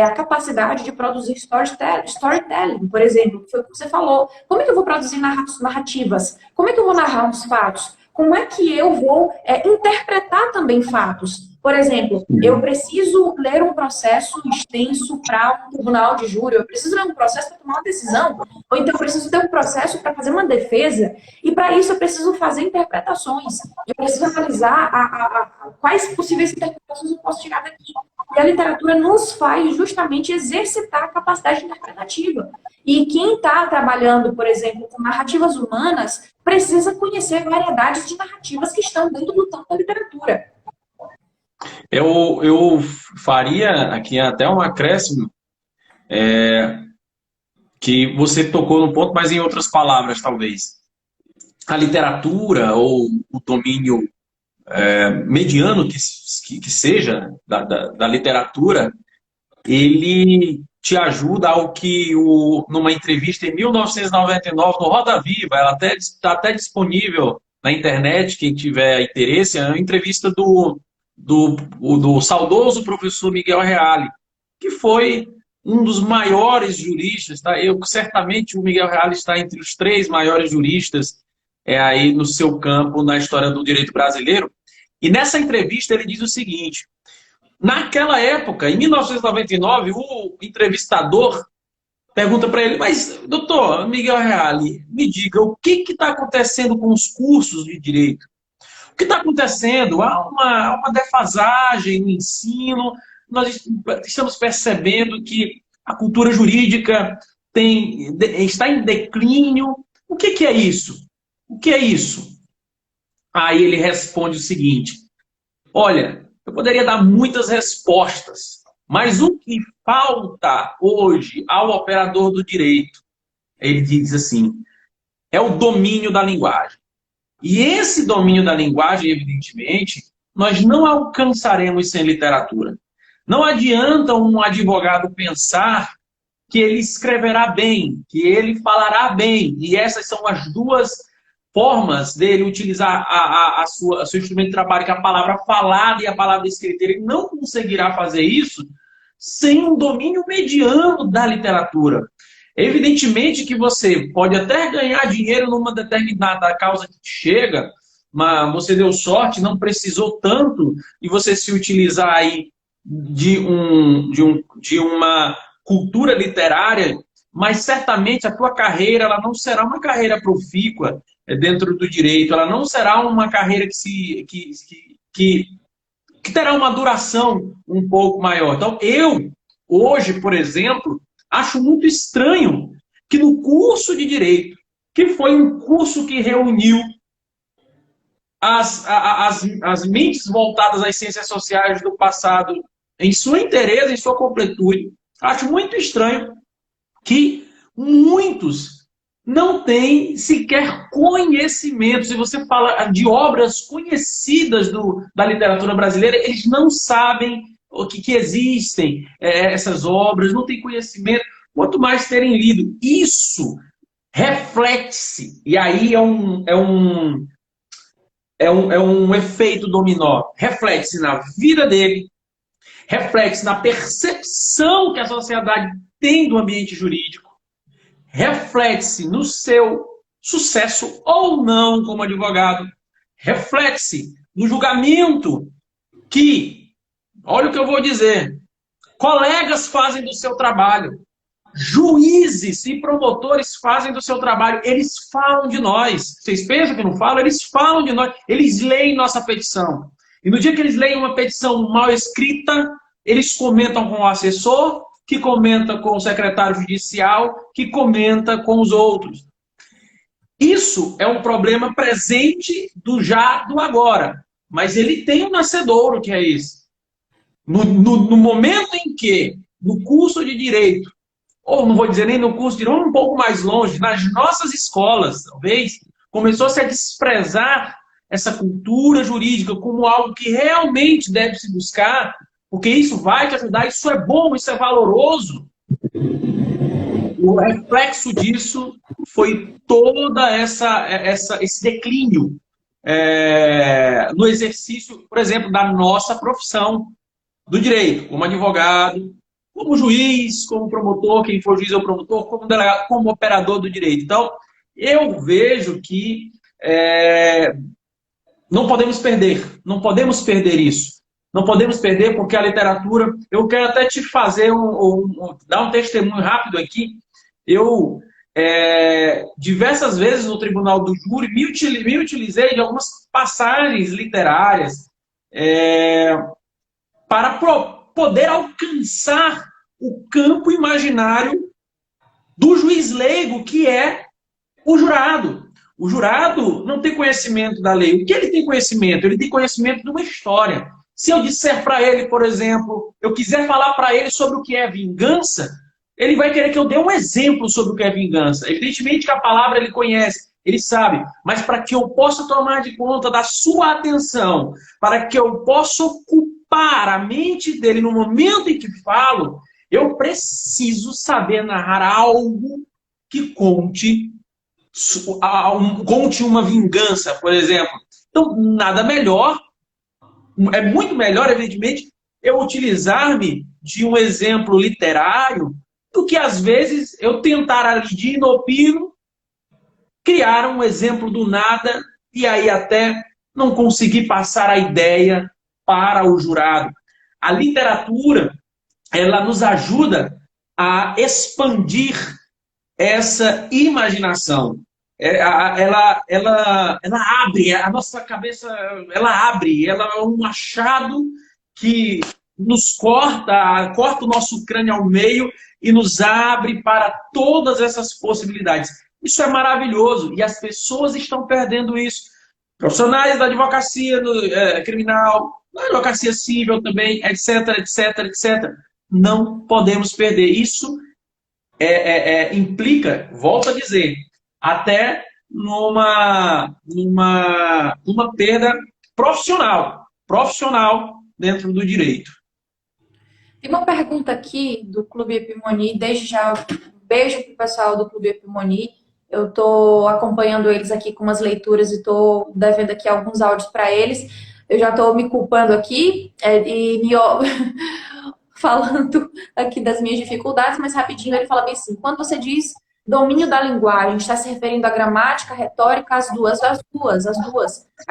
a capacidade de produzir storytelling, por exemplo, que foi o que você falou. Como é que eu vou produzir narrativas? Como é que eu vou narrar uns fatos? Como é que eu vou interpretar também fatos? Por exemplo, eu preciso ler um processo extenso para um tribunal de júri, eu preciso ler um processo para tomar uma decisão, ou então eu preciso ter um processo para fazer uma defesa, e para isso eu preciso fazer interpretações. Eu preciso analisar quais possíveis interpretações eu posso tirar daqui. E a literatura nos faz justamente exercitar a capacidade interpretativa. E quem está trabalhando, por exemplo, com narrativas humanas, precisa conhecer variedades de narrativas que estão dentro do campo da literatura. Eu faria aqui até um acréscimo, que você tocou no ponto, mas em outras palavras, talvez. A literatura ou o domínio mediano que seja da literatura, ele te ajuda ao que, numa entrevista em 1999, no Roda Viva, ela está até disponível na internet, quem tiver interesse, é uma entrevista do saudoso professor Miguel Reale, que foi um dos maiores juristas, tá? Certamente o Miguel Reale está entre os 3 maiores juristas aí no seu campo, na história do direito brasileiro. E nessa entrevista ele diz o seguinte: naquela época, em 1999, o entrevistador pergunta para ele, mas, doutor Miguel Reale, me diga, o que está acontecendo com os cursos de direito? O que está acontecendo? Há uma defasagem no ensino, nós estamos percebendo que a cultura jurídica está em declínio. O que é isso? O que é isso? Aí ele responde o seguinte: olha, eu poderia dar muitas respostas, mas o que falta hoje ao operador do direito, ele diz assim, é o domínio da linguagem. E esse domínio da linguagem, evidentemente, nós não alcançaremos sem literatura. Não adianta um advogado pensar que ele escreverá bem, que ele falará bem, e essas são as duas formas dele utilizar seu instrumento de trabalho, que é a palavra falada e a palavra escrita. Ele não conseguirá fazer isso sem um domínio mediano da literatura. Evidentemente que você pode até ganhar dinheiro numa determinada causa que chega, mas você deu sorte, não precisou tanto, e você se utilizar aí de uma cultura literária, mas certamente a tua carreira ela não será uma carreira profícua dentro do direito, ela não será uma carreira que terá uma duração um pouco maior. Então, eu, hoje, por exemplo, acho muito estranho que no curso de Direito, que foi um curso que reuniu as mentes voltadas às ciências sociais do passado em sua inteireza, em sua completude, acho muito estranho que muitos não têm sequer conhecimento. Se você fala de obras conhecidas da literatura brasileira, eles não sabem o que existem essas obras, não têm conhecimento, quanto mais terem lido. Isso reflete-se, e aí é um efeito dominó, reflete-se na vida dele, reflete-se na percepção que a sociedade tem do ambiente jurídico, reflete-se no seu sucesso ou não como advogado, reflete-se no julgamento que, olha o que eu vou dizer, colegas fazem do seu trabalho, juízes e promotores fazem do seu trabalho, eles falam de nós. Vocês pensam que não falam? Eles falam de nós, eles leem nossa petição. E no dia que eles leem uma petição mal escrita, eles comentam com o assessor, que comenta com o secretário judicial, que comenta com os outros. Isso é um problema presente do já, do agora. Mas ele tem um nascedouro, que é esse. No momento em que, no curso de Direito, ou não vou dizer nem no curso de Direito, um pouco mais longe, nas nossas escolas, talvez, começou-se a desprezar essa cultura jurídica como algo que realmente deve se buscar, porque isso vai te ajudar, isso é bom, isso é valoroso. O reflexo disso foi toda esse declínio no exercício, por exemplo, da nossa profissão do direito, como advogado, como juiz, como promotor, quem for juiz ou promotor, como delegado, como operador do direito. Então, eu vejo que não podemos perder isso. Não podemos perder porque a literatura... Eu quero até te fazer dar um testemunho rápido aqui. Eu, diversas vezes no Tribunal do Júri, me utilizei de algumas passagens literárias para poder alcançar o campo imaginário do juiz leigo, que é o jurado. O jurado não tem conhecimento da lei. O que ele tem conhecimento? Ele tem conhecimento de uma história. Se eu disser para ele, por exemplo, eu quiser falar para ele sobre o que é vingança, ele vai querer que eu dê um exemplo sobre o que é vingança. Evidentemente que a palavra ele conhece, ele sabe, mas para que eu possa tomar de conta da sua atenção, para que eu possa ocupar a mente dele no momento em que falo, eu preciso saber narrar algo que conte uma vingança, por exemplo. Então, nada melhor, é muito melhor, evidentemente, eu utilizar-me de um exemplo literário do que, às vezes, eu tentar ali de inopino criar um exemplo do nada e aí até não conseguir passar a ideia para o jurado. A literatura, ela nos ajuda a expandir essa imaginação. Ela abre, a nossa cabeça, ela abre, ela é um machado que nos corta o nosso crânio ao meio e nos abre para todas essas possibilidades. Isso é maravilhoso e as pessoas estão perdendo isso. Profissionais da advocacia criminal, da advocacia civil também, etc, etc, etc. Não podemos perder. Isso implica, volto a dizer, até numa perda profissional dentro do direito. Tem uma pergunta aqui do Clube Epimoni, desde já um beijo para o pessoal do Clube Epimoni. Eu estou acompanhando eles aqui com umas leituras e estou devendo aqui alguns áudios para eles. Eu já estou me culpando aqui falando aqui das minhas dificuldades, mas rapidinho ele fala bem assim, quando você diz domínio da linguagem, está se referindo à gramática, à retórica, as duas. A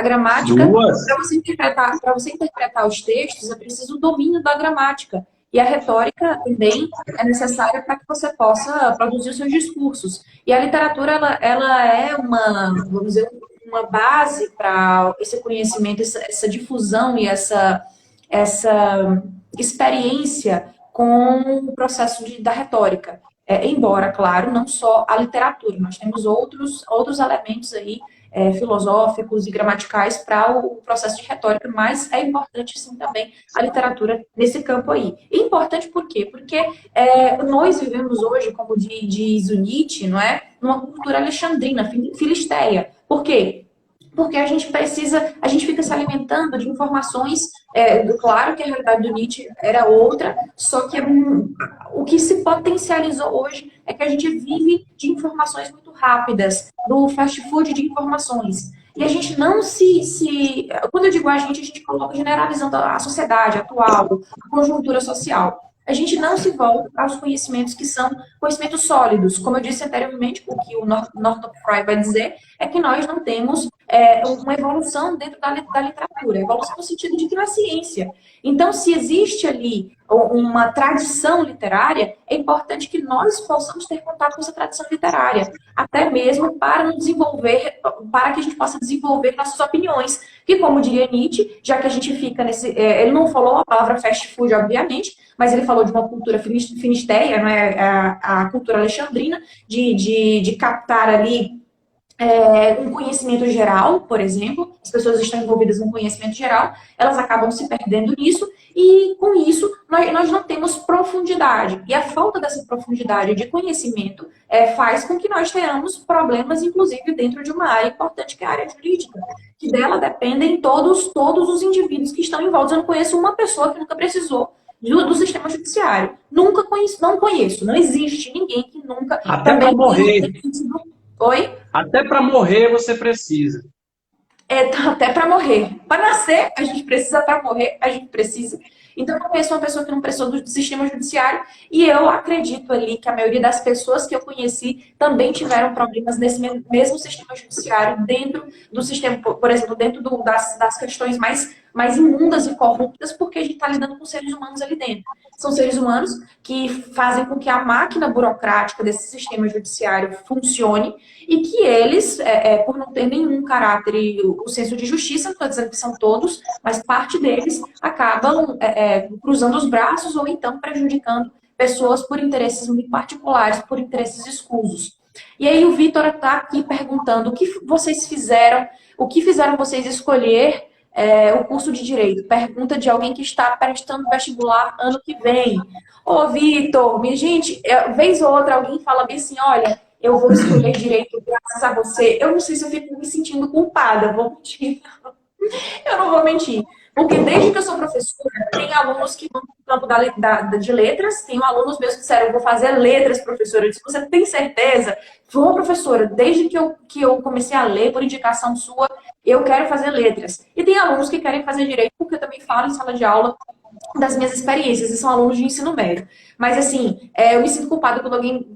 gramática, para você interpretar os textos, é preciso o domínio da gramática. E a retórica também é necessária para que você possa produzir os seus discursos. E a literatura, ela é vamos dizer, uma base para esse conhecimento, essa difusão e essa experiência com o processo da retórica. Embora, claro, não só a literatura, nós temos outros elementos aí filosóficos e gramaticais para o processo de retórica, mas é importante sim também a literatura nesse campo aí. E importante por quê? Porque nós vivemos hoje, como diz o Nietzsche, não é? Numa cultura alexandrina, filisteia. Por quê? Porque a gente fica se alimentando de informações, claro que a realidade do Nietzsche era outra, só que o que se potencializou hoje é que a gente vive de informações muito rápidas, do fast food de informações. E a gente não quando eu digo a gente coloca generalizando a sociedade atual, a conjuntura social. A gente não se volta aos conhecimentos que são conhecimentos sólidos. Como eu disse anteriormente, o que o Northrop Frye vai dizer é que nós não temos uma evolução dentro da literatura, evolução no sentido de que não é ciência. Então, se existe ali uma tradição literária, é importante que nós possamos ter contato com essa tradição literária, até mesmo para nos desenvolver, para que a gente possa desenvolver nossas opiniões. Que, como diria Nietzsche, já que a gente fica nesse... ele não falou a palavra fast food, obviamente, mas ele falou de uma cultura finisteia, não é? A cultura alexandrina, de captar ali um conhecimento geral, por exemplo, as pessoas estão envolvidas no conhecimento geral, elas acabam se perdendo nisso, e com isso nós não temos profundidade. E a falta dessa profundidade de conhecimento faz com que nós tenhamos problemas, inclusive dentro de uma área importante, que é a área jurídica, que dela dependem todos os indivíduos que estão envolvidos. Eu não conheço uma pessoa que nunca precisou do sistema judiciário. Nunca conheço, não conheço, não existe ninguém que nunca... Até para morrer. Oi? Até para morrer você precisa. até para morrer. Para nascer, a gente precisa, para morrer, a gente precisa. Então, eu conheço uma pessoa que não prestou do sistema judiciário e eu acredito ali que a maioria das pessoas que eu conheci também tiveram problemas nesse mesmo sistema judiciário, dentro do sistema, por exemplo, dentro das questões mais imundas e corruptas, porque a gente está lidando com seres humanos ali dentro. São seres humanos que fazem com que a máquina burocrática desse sistema judiciário funcione e que eles, por não ter nenhum caráter e o senso de justiça, não estou dizendo que são todos, mas parte deles acabam cruzando os braços ou então prejudicando pessoas por interesses muito particulares, por interesses escusos. E aí o Vitor está aqui perguntando o que vocês fizeram, o que fizeram vocês escolher o curso de Direito. Pergunta de alguém que está prestando vestibular ano que vem. Ô, Vitor, minha gente, vez ou outra alguém fala bem assim, olha, eu vou escolher Direito graças a você. Eu não sei se eu fico me sentindo culpada, vou mentir. Eu não vou mentir. Porque desde que eu sou professora, tem alunos que vão para o campo de letras, tem alunos meus que disseram, eu vou fazer letras, professora. Eu disse, você tem certeza? Vou, professora, desde que eu comecei a ler, por indicação sua, eu quero fazer letras. E tem alunos que querem fazer direito, porque eu também falo em sala de aula das minhas experiências, e são alunos de ensino médio. Mas, assim, eu me sinto culpada quando alguém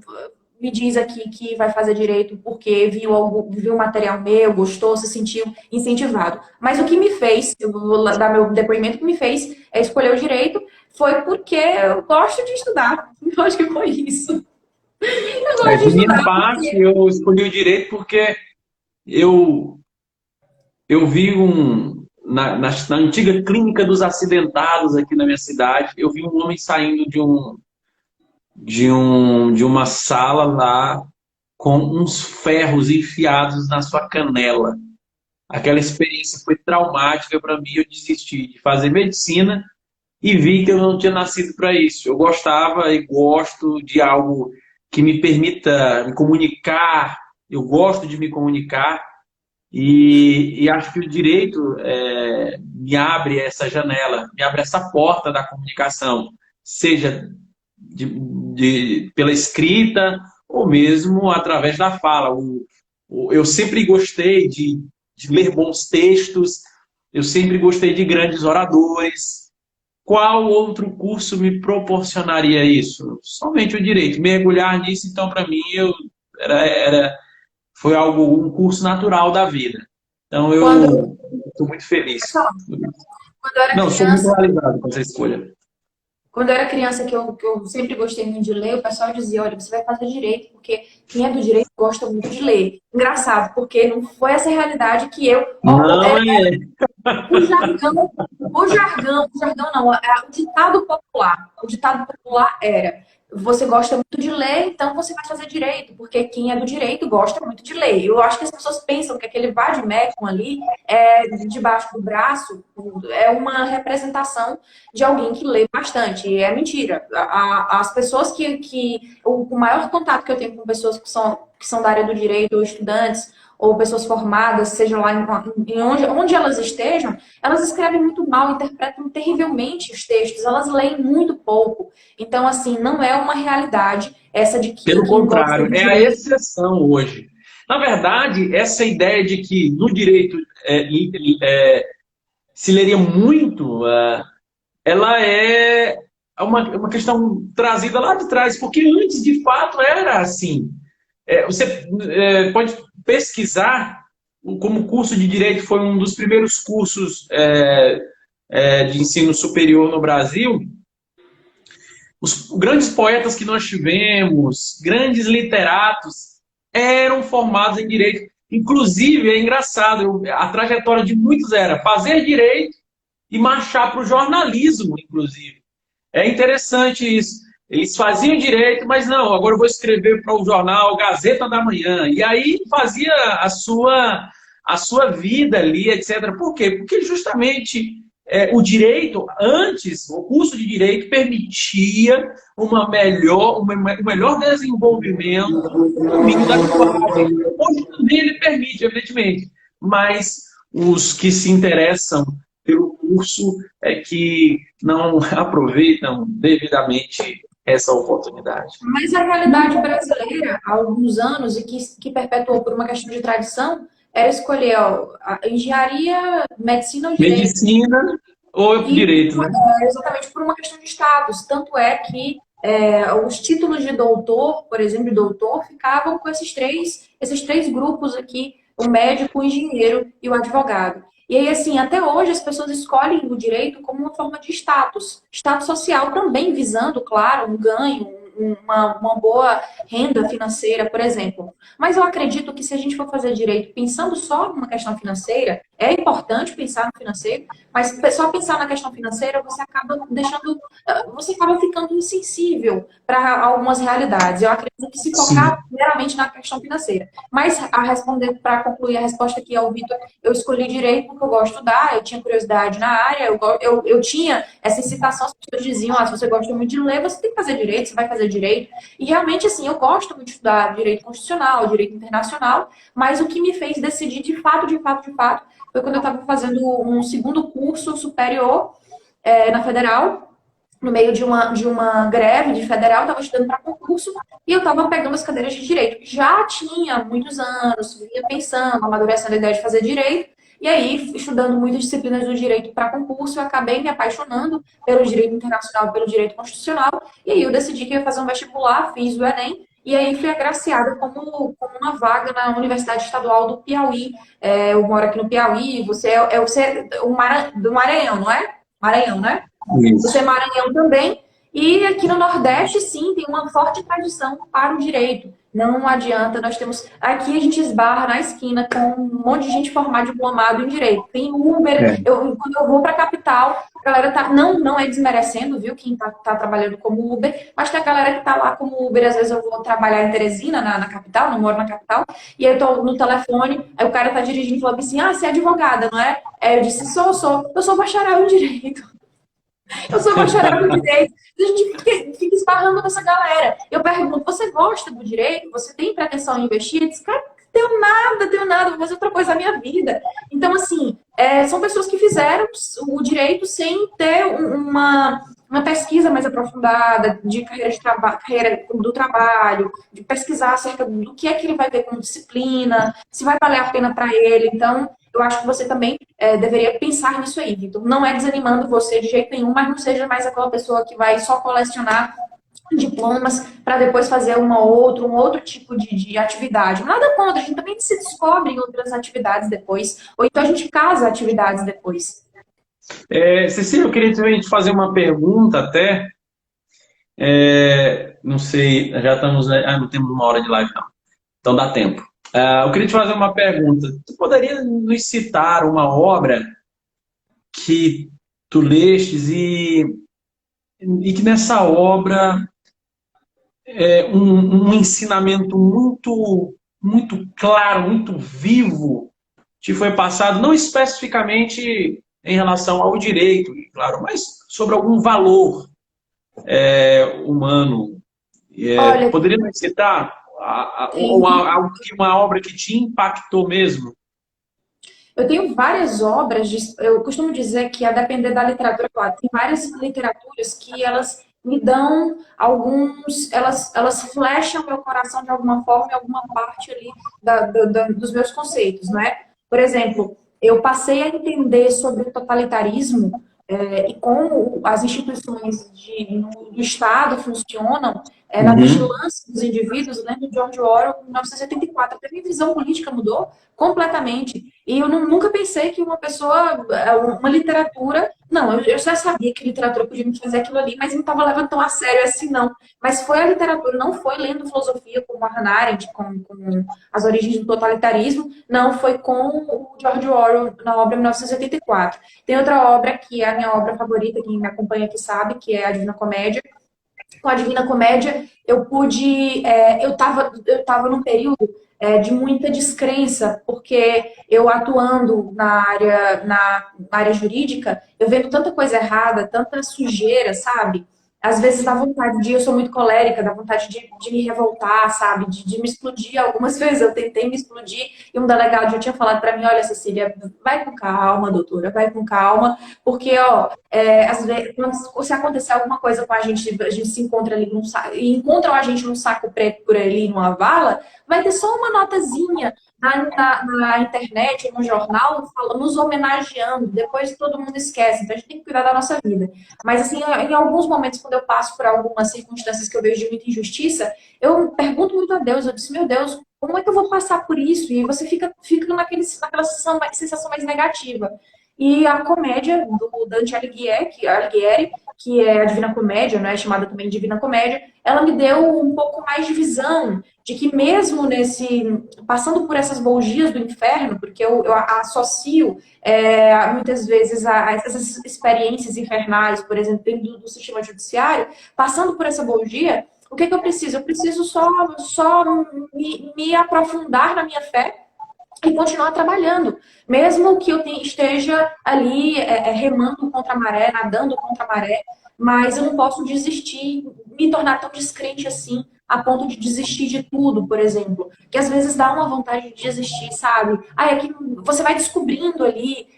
me diz aqui que vai fazer direito porque viu material meu, gostou, se sentiu incentivado. Mas o que me fez, eu vou dar meu depoimento, o que me fez escolher o direito foi porque eu gosto de estudar. Eu acho que foi isso. Eu gosto de De minha estudar parte, porque... eu escolhi o direito porque eu, eu vi na antiga clínica dos acidentados aqui na minha cidade, eu vi um homem saindo de uma sala lá com uns ferros enfiados na sua canela. Aquela experiência foi traumática para mim, eu desisti de fazer medicina e vi que eu não tinha nascido para isso. Eu gostava e gosto de algo que me permita me comunicar, eu gosto de me comunicar e acho que o direito me abre essa janela, me abre essa porta da comunicação, seja pela escrita ou mesmo através da fala. Eu sempre gostei de ler bons textos, eu sempre gostei de grandes oradores. Qual outro curso me proporcionaria isso? Somente o direito. Mergulhar nisso, então, para mim, foi um curso natural da vida. Então, Quando, eu estou muito feliz. quando eu era Não, sou muito criança, realizado com essa escolha. Quando eu era criança, que eu sempre gostei muito de ler, o pessoal dizia, olha, você vai fazer direito, porque quem é do direito gosta muito de ler. Engraçado, porque não foi essa realidade que eu... Não é. O jargão, o jargão não, o ditado popular era, você gosta muito de ler, então você vai fazer direito, porque quem é do direito gosta muito de ler. Eu acho que as pessoas pensam que aquele vademecum ali, debaixo do braço, é uma representação de alguém que lê bastante, e é mentira. As pessoas o maior contato que eu tenho com pessoas que são da área do direito, ou estudantes, ou pessoas formadas, seja lá onde elas estejam, elas escrevem muito mal, interpretam terrivelmente os textos, elas leem muito pouco. Então, assim, não é uma realidade essa de que Pelo quem gosta contrário, de é a direito... exceção hoje. Na verdade, essa ideia de que no direito se leria muito, ela é uma questão trazida lá de trás, porque antes, de fato, era assim. Você pode pesquisar, como o curso de Direito foi um dos primeiros cursos de ensino superior no Brasil. Os grandes poetas que nós tivemos, grandes literatos, eram formados em Direito. Inclusive, é engraçado, a trajetória de muitos era fazer Direito e marchar para o jornalismo, inclusive. É interessante isso. Eles faziam direito, mas não, agora eu vou escrever para o jornal Gazeta da Manhã. E aí fazia a sua vida ali, etc. Por quê? Porque justamente o direito, antes, o curso de direito permitia um melhor desenvolvimento do domínio da linguagem. Hoje também ele permite, evidentemente, mas os que se interessam pelo curso que não aproveitam devidamente essa oportunidade. Mas a realidade brasileira, há alguns anos, e que perpetuou por uma questão de tradição, era escolher ó, a engenharia, medicina ou direito. Medicina ou E direito, né? exatamente por uma questão de status. Tanto é que os títulos de doutor, por exemplo, de doutor, ficavam com esses três grupos aqui, o médico, o engenheiro e o advogado. E aí, assim, até hoje as pessoas escolhem o direito como uma forma de status. Status social também visando, claro, um ganho, uma boa renda financeira, por exemplo. Mas eu acredito que se a gente for fazer direito pensando só numa questão financeira, é importante pensar no financeiro, mas só pensar na questão financeira, você acaba deixando, você acaba ficando insensível para algumas realidades. Eu acredito que se focar Sim. primeiramente na questão financeira. Mas a responder, para concluir a resposta aqui ao Vitor, eu escolhi direito porque eu gosto de estudar, eu tinha curiosidade na área, eu tinha essa incitação, as pessoas diziam, se você gosta muito de ler, você tem que fazer direito, você vai fazer direito. E realmente, assim, eu gosto muito de estudar direito constitucional, direito internacional, mas o que me fez decidir de fato, foi quando eu estava fazendo um segundo curso superior na Federal, no meio de uma greve de federal, estava estudando para concurso e eu estava pegando as cadeiras de direito. Já tinha muitos anos, vinha pensando, amadurecendo a ideia de fazer direito, e aí, estudando muitas disciplinas do direito para concurso, eu acabei me apaixonando pelo direito internacional, pelo direito constitucional, e aí eu decidi que ia fazer um vestibular, fiz o Enem, e aí fui agraciada como uma vaga na Universidade Estadual do Piauí. Eu moro aqui no Piauí, você é do Maranhão, não é? Maranhão, né? Você é Isso. Maranhão também. E aqui no Nordeste, sim, tem uma forte tradição para o direito. Não adianta, nós temos. Aqui a gente esbarra na esquina com um monte de gente formada diplomado em direito. Tem Uber. É. Quando eu vou para a capital, a galera tá. Não é desmerecendo, viu, quem tá trabalhando como Uber, mas tem a galera que tá lá como Uber. Às vezes eu vou trabalhar em Teresina, na capital, não moro na capital, e aí eu tô no telefone, aí o cara tá dirigindo e falou assim: você é advogada, não é? Eu disse: sou. Eu sou bacharel em direito. Eu sou bacharel em direito. A gente fica esbarrando com essa galera. Eu pergunto, você gosta do direito? Você tem pretensão em investir? Eu disse, cara, tenho nada, vou fazer outra coisa na minha vida. Então, assim, são pessoas que fizeram o direito sem ter uma pesquisa mais aprofundada de carreira do trabalho, de pesquisar acerca do que é que ele vai ver como disciplina, se vai valer a pena para ele. Então, eu acho que você também deveria pensar nisso aí, Vitor. Não é desanimando você de jeito nenhum, mas não seja mais aquela pessoa que vai só colecionar diplomas para depois fazer um outro tipo de atividade. Nada contra, a gente também se descobre em outras atividades depois, ou então a gente casa atividades depois. Cecília, eu queria também te fazer uma pergunta até. Não sei, já estamos, né? Não temos uma hora de live, não. Então dá tempo. Eu queria te fazer uma pergunta. Tu poderia nos citar uma obra que tu lestes e que nessa obra um ensinamento muito claro, muito vivo te foi passado, não especificamente em relação ao direito, claro, mas sobre algum valor humano. Olha, Poderia me citar uma obra que te impactou mesmo? eu tenho várias obras, eu costumo dizer que a depender da literatura, claro, tem várias literaturas que elas me dão elas flecham meu coração de alguma forma, em alguma parte ali dos meus conceitos, não é? Por exemplo, eu passei a entender sobre o totalitarismo e como as instituições do Estado funcionam na Uhum. vigilância dos indivíduos, lembro de George Orwell, em 1984, até minha visão política mudou completamente. E eu nunca pensei que uma pessoa, uma literatura. Não, eu já sabia que literatura podia me fazer aquilo ali, mas não estava levando tão a sério assim, não. Mas foi a literatura, não foi lendo filosofia como a Hannah Arendt, com as origens do totalitarismo, não, foi com o George Orwell na obra 1984. Tem outra obra que é a minha obra favorita, quem me acompanha aqui sabe, que é a Divina Comédia. Com a Divina Comédia, eu pude. Eu tava num período de muita descrença, porque eu atuando na área jurídica, eu vendo tanta coisa errada, tanta sujeira, sabe? Às vezes dá vontade eu sou muito colérica, dá vontade de me revoltar, sabe? De me explodir. Algumas vezes eu tentei me explodir e um delegado já tinha falado para mim, olha, Cecília, vai com calma, doutora, vai com calma, porque, ó, às vezes, se acontecer alguma coisa com a gente se encontra ali e encontram a gente num saco preto por ali, numa vala, vai ter só uma notazinha. na internet, no jornal, nos homenageando, depois todo mundo esquece, então a gente tem que cuidar da nossa vida. Mas, assim, em alguns momentos, quando eu passo por algumas circunstâncias que eu vejo de muita injustiça, eu pergunto muito a Deus, eu disse, meu Deus, como é que eu vou passar por isso? E você fica naquela sensação mais negativa. E a comédia do Dante Alighieri, que é a Divina Comédia, né, chamada também Divina Comédia, ela me deu um pouco mais de visão de que mesmo passando por essas bolgias do inferno, porque eu associo muitas vezes a essas experiências infernais, por exemplo, dentro do sistema judiciário, passando por essa bolgia, o que eu preciso? Eu preciso só me aprofundar na minha fé e continuar trabalhando, mesmo que eu esteja ali remando contra a maré, nadando contra a maré, mas eu não posso desistir, me tornar tão descrente assim, a ponto de desistir de tudo, por exemplo, que às vezes dá uma vontade de desistir, sabe? É que você vai descobrindo ali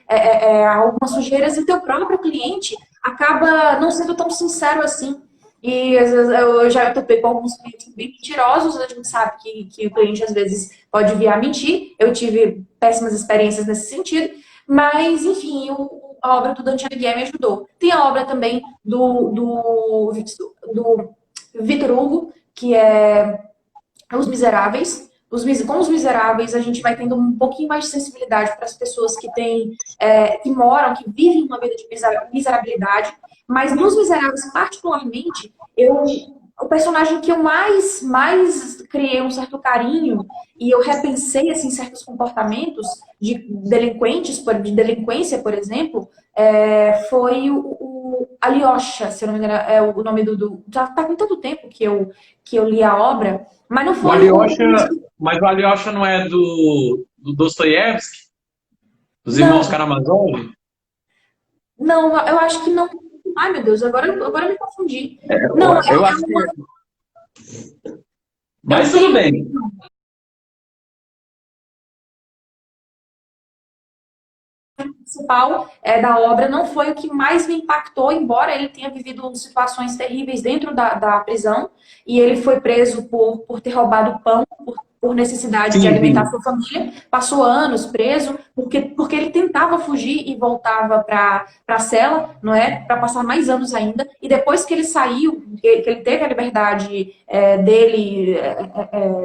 algumas sujeiras e o teu próprio cliente acaba não sendo tão sincero assim. E às vezes eu já topei com alguns clientes bem mentirosos, a gente sabe que o cliente às vezes pode vir a mentir. Eu tive péssimas experiências nesse sentido, mas enfim, a obra do Dante Alighieri me ajudou. Tem a obra também do Victor Hugo, que é Os Miseráveis. Com Os Miseráveis, a gente vai tendo um pouquinho mais de sensibilidade para as pessoas que moram, que vivem uma vida de miserabilidade. Mas nos Miseráveis, particularmente, o personagem que eu mais criei um certo carinho e eu repensei assim, certos comportamentos de delinquência, por exemplo, foi o Alyosha, se eu não me engano, é o nome já está com tanto tempo que eu li a obra, mas não O foi Alyosha, mas o Alyosha não é do Dostoiévski, dos irmãos Não, Karamazov? não, eu acho que não. Ai, meu Deus, agora eu me confundi. Não, Eu acho que é. eu Mas tudo tenho bem. principal da obra não foi o que mais me impactou, embora ele tenha vivido situações terríveis dentro da prisão, e ele foi preso por ter roubado pão, por necessidade de Sim, alimentar sim. sua família, passou anos preso, porque ele tentava fugir e voltava para a cela, não é? Para passar mais anos ainda, e depois que ele saiu, que ele teve a liberdade dele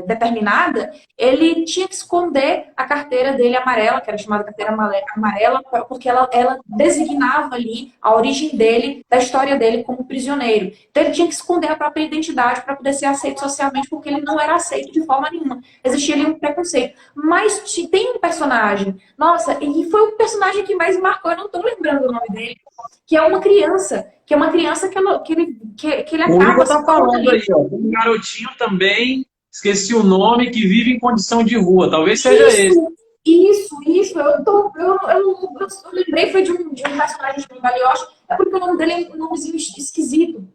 determinada, ele tinha que esconder a carteira dele amarela, que era chamada carteira amarela, porque ela designava ali a origem dele, da história dele como prisioneiro. Então ele tinha que esconder a própria identidade para poder ser aceito socialmente, porque ele não era aceito de forma nenhuma. Existia ali um preconceito. Mas tem um personagem, nossa, e foi o personagem que mais me marcou, eu não estou lembrando o nome dele, que é uma criança, que ele O acaba Igor se tá falando ali. aí, ó. Um garotinho também, esqueci o nome, que vive em condição de rua. Talvez seja esse. Isso. Eu lembrei foi de um personagem de Galioche, é porque o nome dele é um nomezinho esquisito.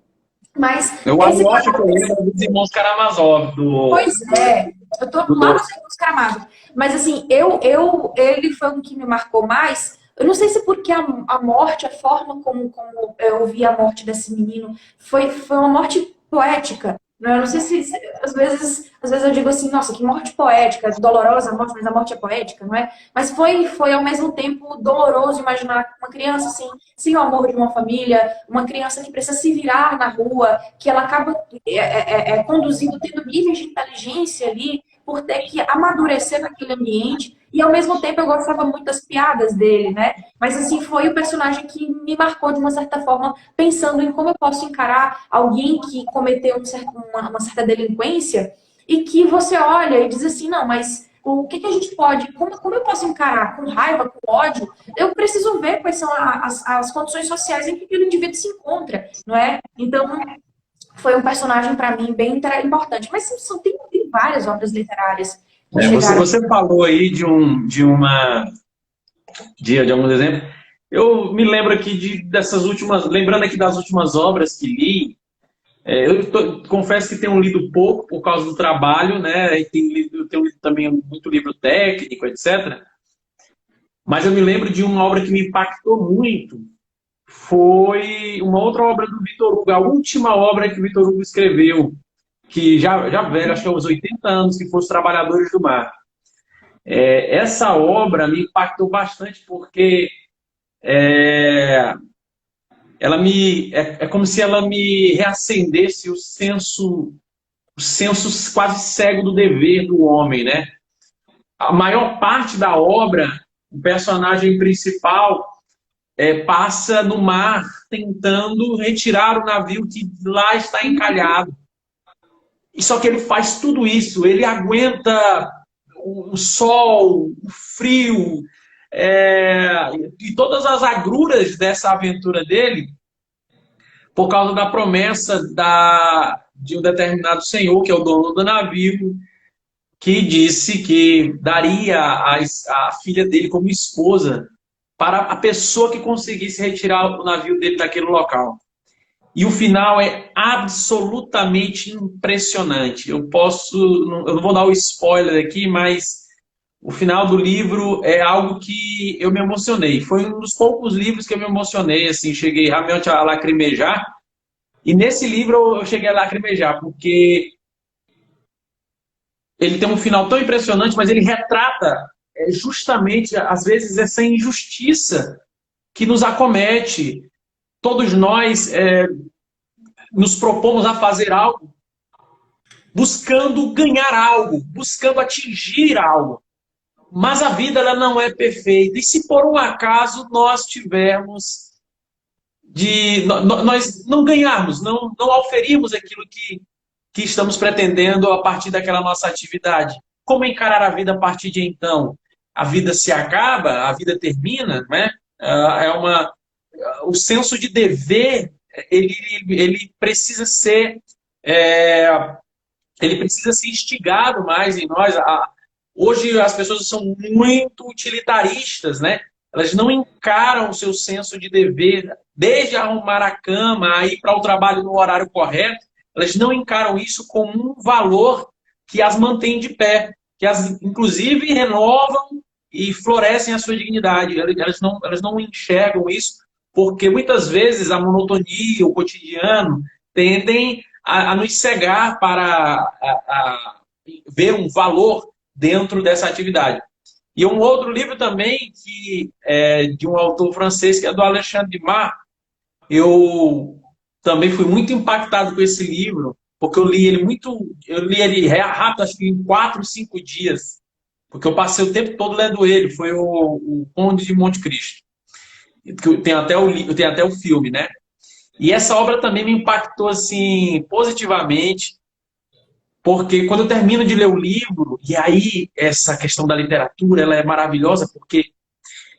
Mas Eu esse acho que cara, eu lembro dos irmãos Karamazov, pois é, eu tô lá no Centro dos Cramados. Mas assim, ele foi um que me marcou mais. Eu não sei se porque a morte, a forma como eu vi a morte desse menino, foi uma morte poética. Né? Eu não sei às vezes eu digo assim, nossa, que morte poética, dolorosa a morte, mas a morte é poética, não é? Mas foi ao mesmo tempo doloroso imaginar uma criança assim, sem o amor de uma família, uma criança que precisa se virar na rua, que ela acaba conduzindo, tendo níveis de inteligência ali, por ter que amadurecer naquele ambiente. E ao mesmo tempo eu gostava muito das piadas dele, né? Mas assim, foi o personagem que me marcou de uma certa forma, pensando em como eu posso encarar alguém que cometeu uma certa delinquência e que você olha e diz assim, não, mas o que a gente pode, como eu posso encarar? Com raiva, com ódio? Eu preciso ver quais são as condições sociais em que aquele indivíduo se encontra, não é? Então, foi um personagem para mim bem importante. Mas tem várias obras literárias que chegaram. Você falou aí de alguns exemplos. Eu me lembro aqui dessas últimas, lembrando aqui das últimas obras que li. Confesso que tenho lido pouco por causa do trabalho, né? Eu tenho lido também muito livro técnico, etc. Mas eu me lembro de uma obra que me impactou muito. Foi uma outra obra do Victor Hugo, a última obra que o Victor Hugo escreveu, que já velho, acho que é uns 80 anos, que foi Os Trabalhadores do Mar. Essa obra me impactou bastante porque é como se ela me reacendesse o senso quase cego do dever do homem, né? A maior parte da obra, o personagem principal passa no mar tentando retirar o navio que lá está encalhado. E só que ele faz tudo isso, ele aguenta o sol, o frio, e todas as agruras dessa aventura dele, por causa da promessa de um determinado senhor, que é o dono do navio, que disse que daria a filha dele como esposa para a pessoa que conseguisse retirar o navio dele daquele local. E o final é absolutamente impressionante. Eu não vou dar o spoiler aqui, mas o final do livro é algo que eu me emocionei. Foi um dos poucos livros que eu me emocionei, assim, cheguei realmente a lacrimejar. E nesse livro eu cheguei a lacrimejar, porque ele tem um final tão impressionante, mas ele retrata justamente, às vezes, essa injustiça que nos acomete. Todos nós nos propomos a fazer algo, buscando ganhar algo, buscando atingir algo. Mas a vida ela não é perfeita. E se por um acaso nós tivermos nós não ganharmos, não auferirmos aquilo que estamos pretendendo a partir daquela nossa atividade, como encarar a vida a partir de então? A vida se acaba, a vida termina, né? O senso de dever ele precisa ser é, ele precisa ser instigado mais em nós. Hoje as pessoas são muito utilitaristas, né? Elas não encaram o seu senso de dever, desde arrumar a cama, a ir para o trabalho no horário correto, elas não encaram isso como um valor que as mantém de pé, que as, inclusive, renovam e florescem a sua dignidade. Elas não enxergam isso, porque muitas vezes a monotonia, o cotidiano, tendem a nos cegar para ver um valor dentro dessa atividade. E um outro livro também, que é de um autor francês, que é do Alexandre Dumas. Eu também fui muito impactado com esse livro, porque eu li ele rápido, acho que em 4, 5 dias, porque eu passei o tempo todo lendo ele. Foi o Conde de Monte Cristo. Tem até o filme, né? E essa obra também me impactou assim positivamente, porque quando eu termino de ler o livro, e aí essa questão da literatura, ela é maravilhosa, porque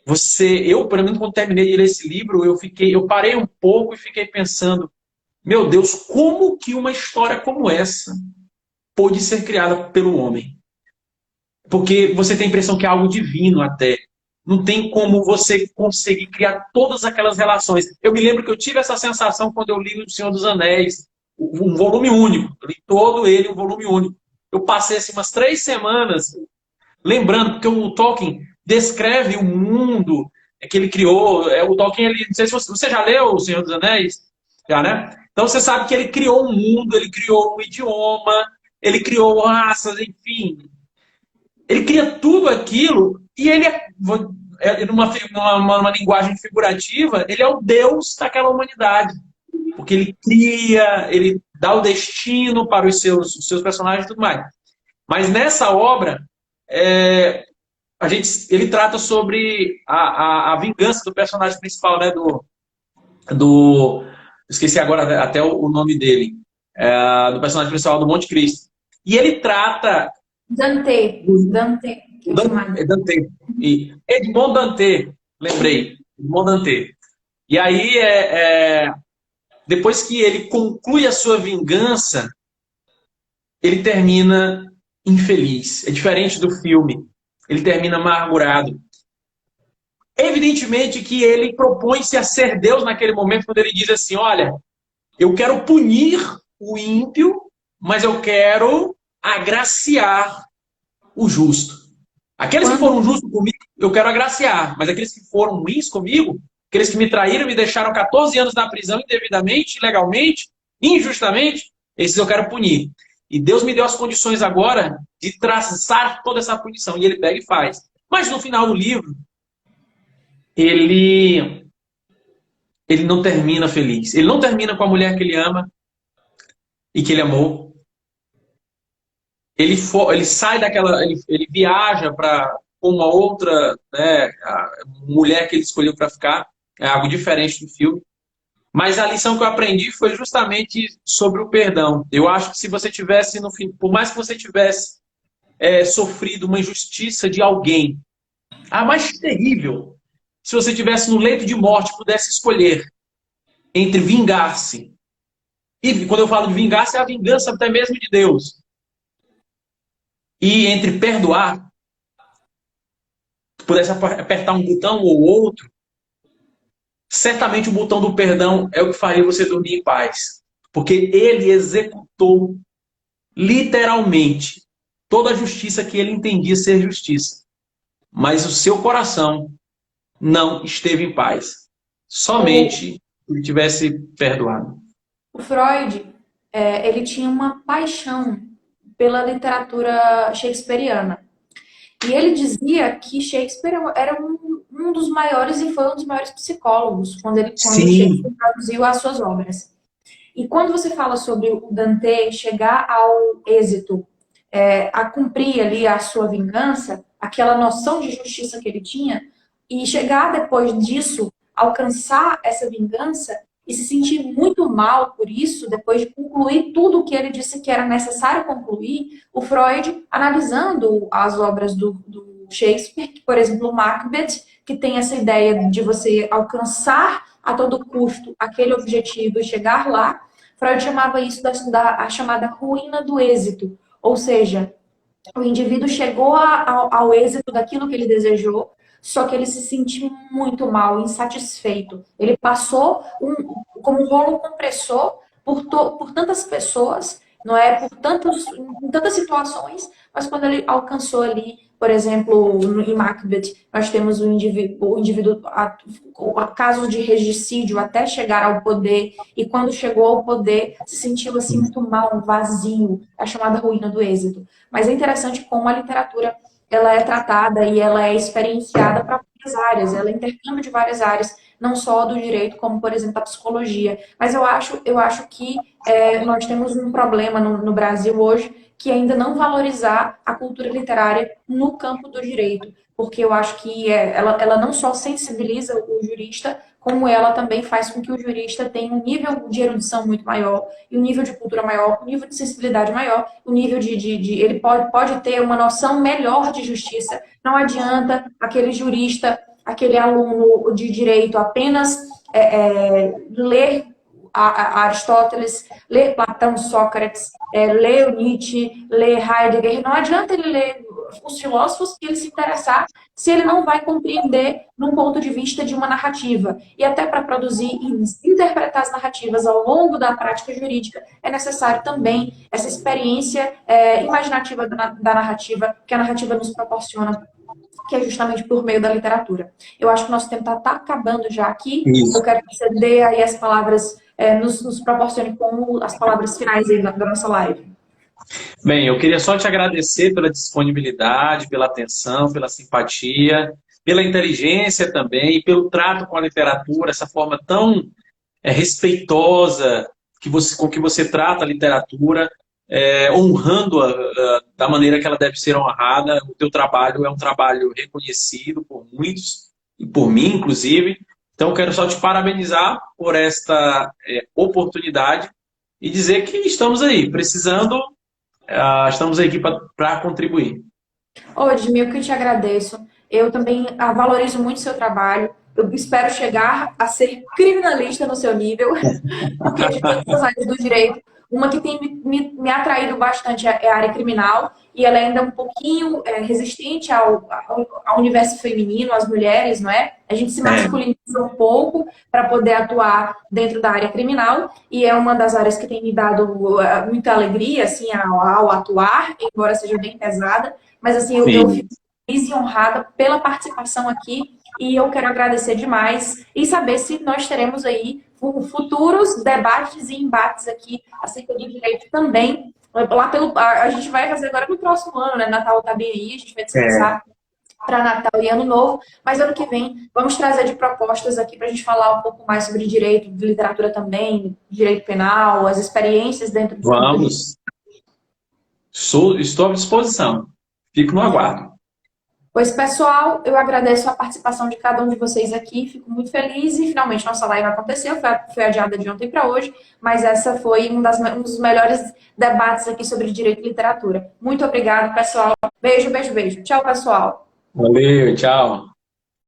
pelo menos quando terminei de ler esse livro, eu parei um pouco e fiquei pensando, meu Deus, como que uma história como essa pôde ser criada pelo homem? Porque você tem a impressão que é algo divino até. Não tem como você conseguir criar todas aquelas relações. Eu me lembro que eu tive essa sensação quando eu li O Senhor dos Anéis, um volume único. Eu li todo ele, um volume único. Eu passei assim, umas 3 semanas lembrando, porque o Tolkien descreve o mundo que ele criou. O Tolkien, não sei se você já leu O Senhor dos Anéis, já, né? Então você sabe que ele criou um mundo, ele criou um idioma, ele criou raças, enfim. Ele cria tudo aquilo e numa linguagem figurativa, ele é o Deus daquela humanidade. Porque ele cria, ele dá o destino para os seus personagens e tudo mais. Mas nessa obra, ele trata sobre a vingança do personagem principal, né? Esqueci agora até o nome dele. Do personagem principal do Monte Cristo. E ele trata... Dante. Dante. Edmond Dante, lembrei. Edmond Dante. E aí, depois que ele conclui a sua vingança, ele termina infeliz. É diferente do filme. Ele termina amargurado. Evidentemente que ele propõe-se a ser Deus naquele momento, quando ele diz assim, olha, eu quero punir o ímpio, mas eu quero agraciar o justo. Aqueles que foram justos comigo, eu quero agraciar. Mas aqueles que foram ruins comigo, aqueles que me traíram, me deixaram 14 anos na prisão indevidamente, ilegalmente, injustamente, esses eu quero punir. E Deus me deu as condições agora de traçar toda essa punição. E ele pega e faz. Mas no final do livro, ele, ele não termina feliz. Ele não termina com a mulher que ele ama e que ele amou. Ele sai daquela. Ele viaja para uma outra, né, a mulher que ele escolheu para ficar. É algo diferente do filme. Mas a lição que eu aprendi foi justamente sobre o perdão. Eu acho que se você tivesse, no fim, por mais que você tivesse sofrido uma injustiça de alguém, a mais terrível, se você tivesse no leito de morte, pudesse escolher entre vingar-se, e quando eu falo de vingar-se, é a vingança até mesmo de Deus, e entre perdoar, pudesse apertar um botão ou outro, certamente o botão do perdão é o que faria você dormir em paz. Porque ele executou literalmente toda a justiça que ele entendia ser justiça. Mas o seu coração não esteve em paz. Somente se ele tivesse perdoado. O Freud, ele tinha uma paixão pela literatura shakespeariana. E ele dizia que Shakespeare era um dos maiores e foi um dos maiores psicólogos quando Sim. Shakespeare traduziu as suas obras. E quando você fala sobre o Dante chegar ao êxito, a cumprir ali a sua vingança, aquela noção de justiça que ele tinha, e chegar depois disso, alcançar essa vingança e se sentir muito mal por isso, depois de concluir tudo o que ele disse que era necessário concluir, o Freud, analisando as obras do Shakespeare, por exemplo, o Macbeth, que tem essa ideia de você alcançar a todo custo aquele objetivo e chegar lá, Freud chamava isso a chamada ruína do êxito. Ou seja, o indivíduo chegou ao êxito daquilo que ele desejou, só que ele se sentiu muito mal, insatisfeito. Ele passou como um rolo compressor por tantas pessoas, não é? Em tantas situações, mas quando ele alcançou ali, por exemplo, em Macbeth, nós temos o indivíduo casos de regicídio até chegar ao poder, e quando chegou ao poder, se sentiu assim muito mal, vazio, a chamada ruína do êxito. Mas é interessante como a literatura ela é tratada e ela é experienciada para várias áreas, ela é intercâmbio de várias áreas, não só do direito, como, por exemplo, a psicologia. Mas eu acho que nós temos um problema no Brasil hoje, que é ainda não valorizar a cultura literária no campo do direito, porque eu acho que ela não só sensibiliza o jurista, como ela também faz com que o jurista tenha um nível de erudição muito maior, e um nível de cultura maior, um nível de sensibilidade maior, um nível ele pode ter uma noção melhor de justiça. Não adianta aquele jurista, aquele aluno de direito apenas ler Aristóteles, ler Platão, Sócrates, ler Nietzsche, ler Heidegger. Não adianta ele ler os filósofos e ele se interessar se ele não vai compreender num ponto de vista de uma narrativa. E até para produzir e interpretar as narrativas ao longo da prática jurídica, é necessário também essa experiência imaginativa da narrativa, que a narrativa nos proporciona, que é justamente por meio da literatura. Eu acho que o nosso tempo está acabando já aqui. Isso. Eu quero que você dê aí as palavras, nos proporcione com as palavras finais aí da nossa live. Bem, eu queria só te agradecer pela disponibilidade, pela atenção, pela simpatia, pela inteligência também e pelo trato com a literatura, essa forma tão respeitosa com que você trata a literatura, honrando-a da maneira que ela deve ser honrada. O teu trabalho é um trabalho reconhecido por muitos, e por mim, inclusive. Então, eu quero só te parabenizar por esta oportunidade e dizer que estamos aí, precisando, estamos aqui para contribuir. Ô, Edmil, que eu te agradeço. Eu também valorizo muito o seu trabalho. Eu espero chegar a ser criminalista no seu nível, porque de todas as áreas do direito, uma que tem me atraído bastante é a área criminal, e ela ainda é um pouquinho resistente ao universo feminino, às mulheres, não é? A gente se masculiniza um pouco para poder atuar dentro da área criminal, e é uma das áreas que tem me dado muita alegria, assim, ao atuar, embora seja bem pesada, mas assim, eu fico feliz e honrada pela participação aqui, e eu quero agradecer demais e saber se nós teremos aí futuros debates e embates aqui acerca do direito também Lá a gente vai fazer agora no próximo ano, né? Natal tá bem aí, a gente vai É, descansar para Natal e Ano Novo, mas ano que vem vamos trazer de propostas aqui para a gente falar um pouco mais sobre direito, de literatura também, direito penal, as experiências dentro do campo do direito. vamos. Estou à disposição. Fico no aguardo. Pois, pessoal, eu agradeço a participação de cada um de vocês aqui, fico muito feliz e finalmente nossa live aconteceu, foi adiada de ontem para hoje, mas essa foi um dos melhores debates aqui sobre direito e literatura. Muito obrigada, pessoal. Beijo, beijo, beijo. Tchau, pessoal. Valeu, tchau.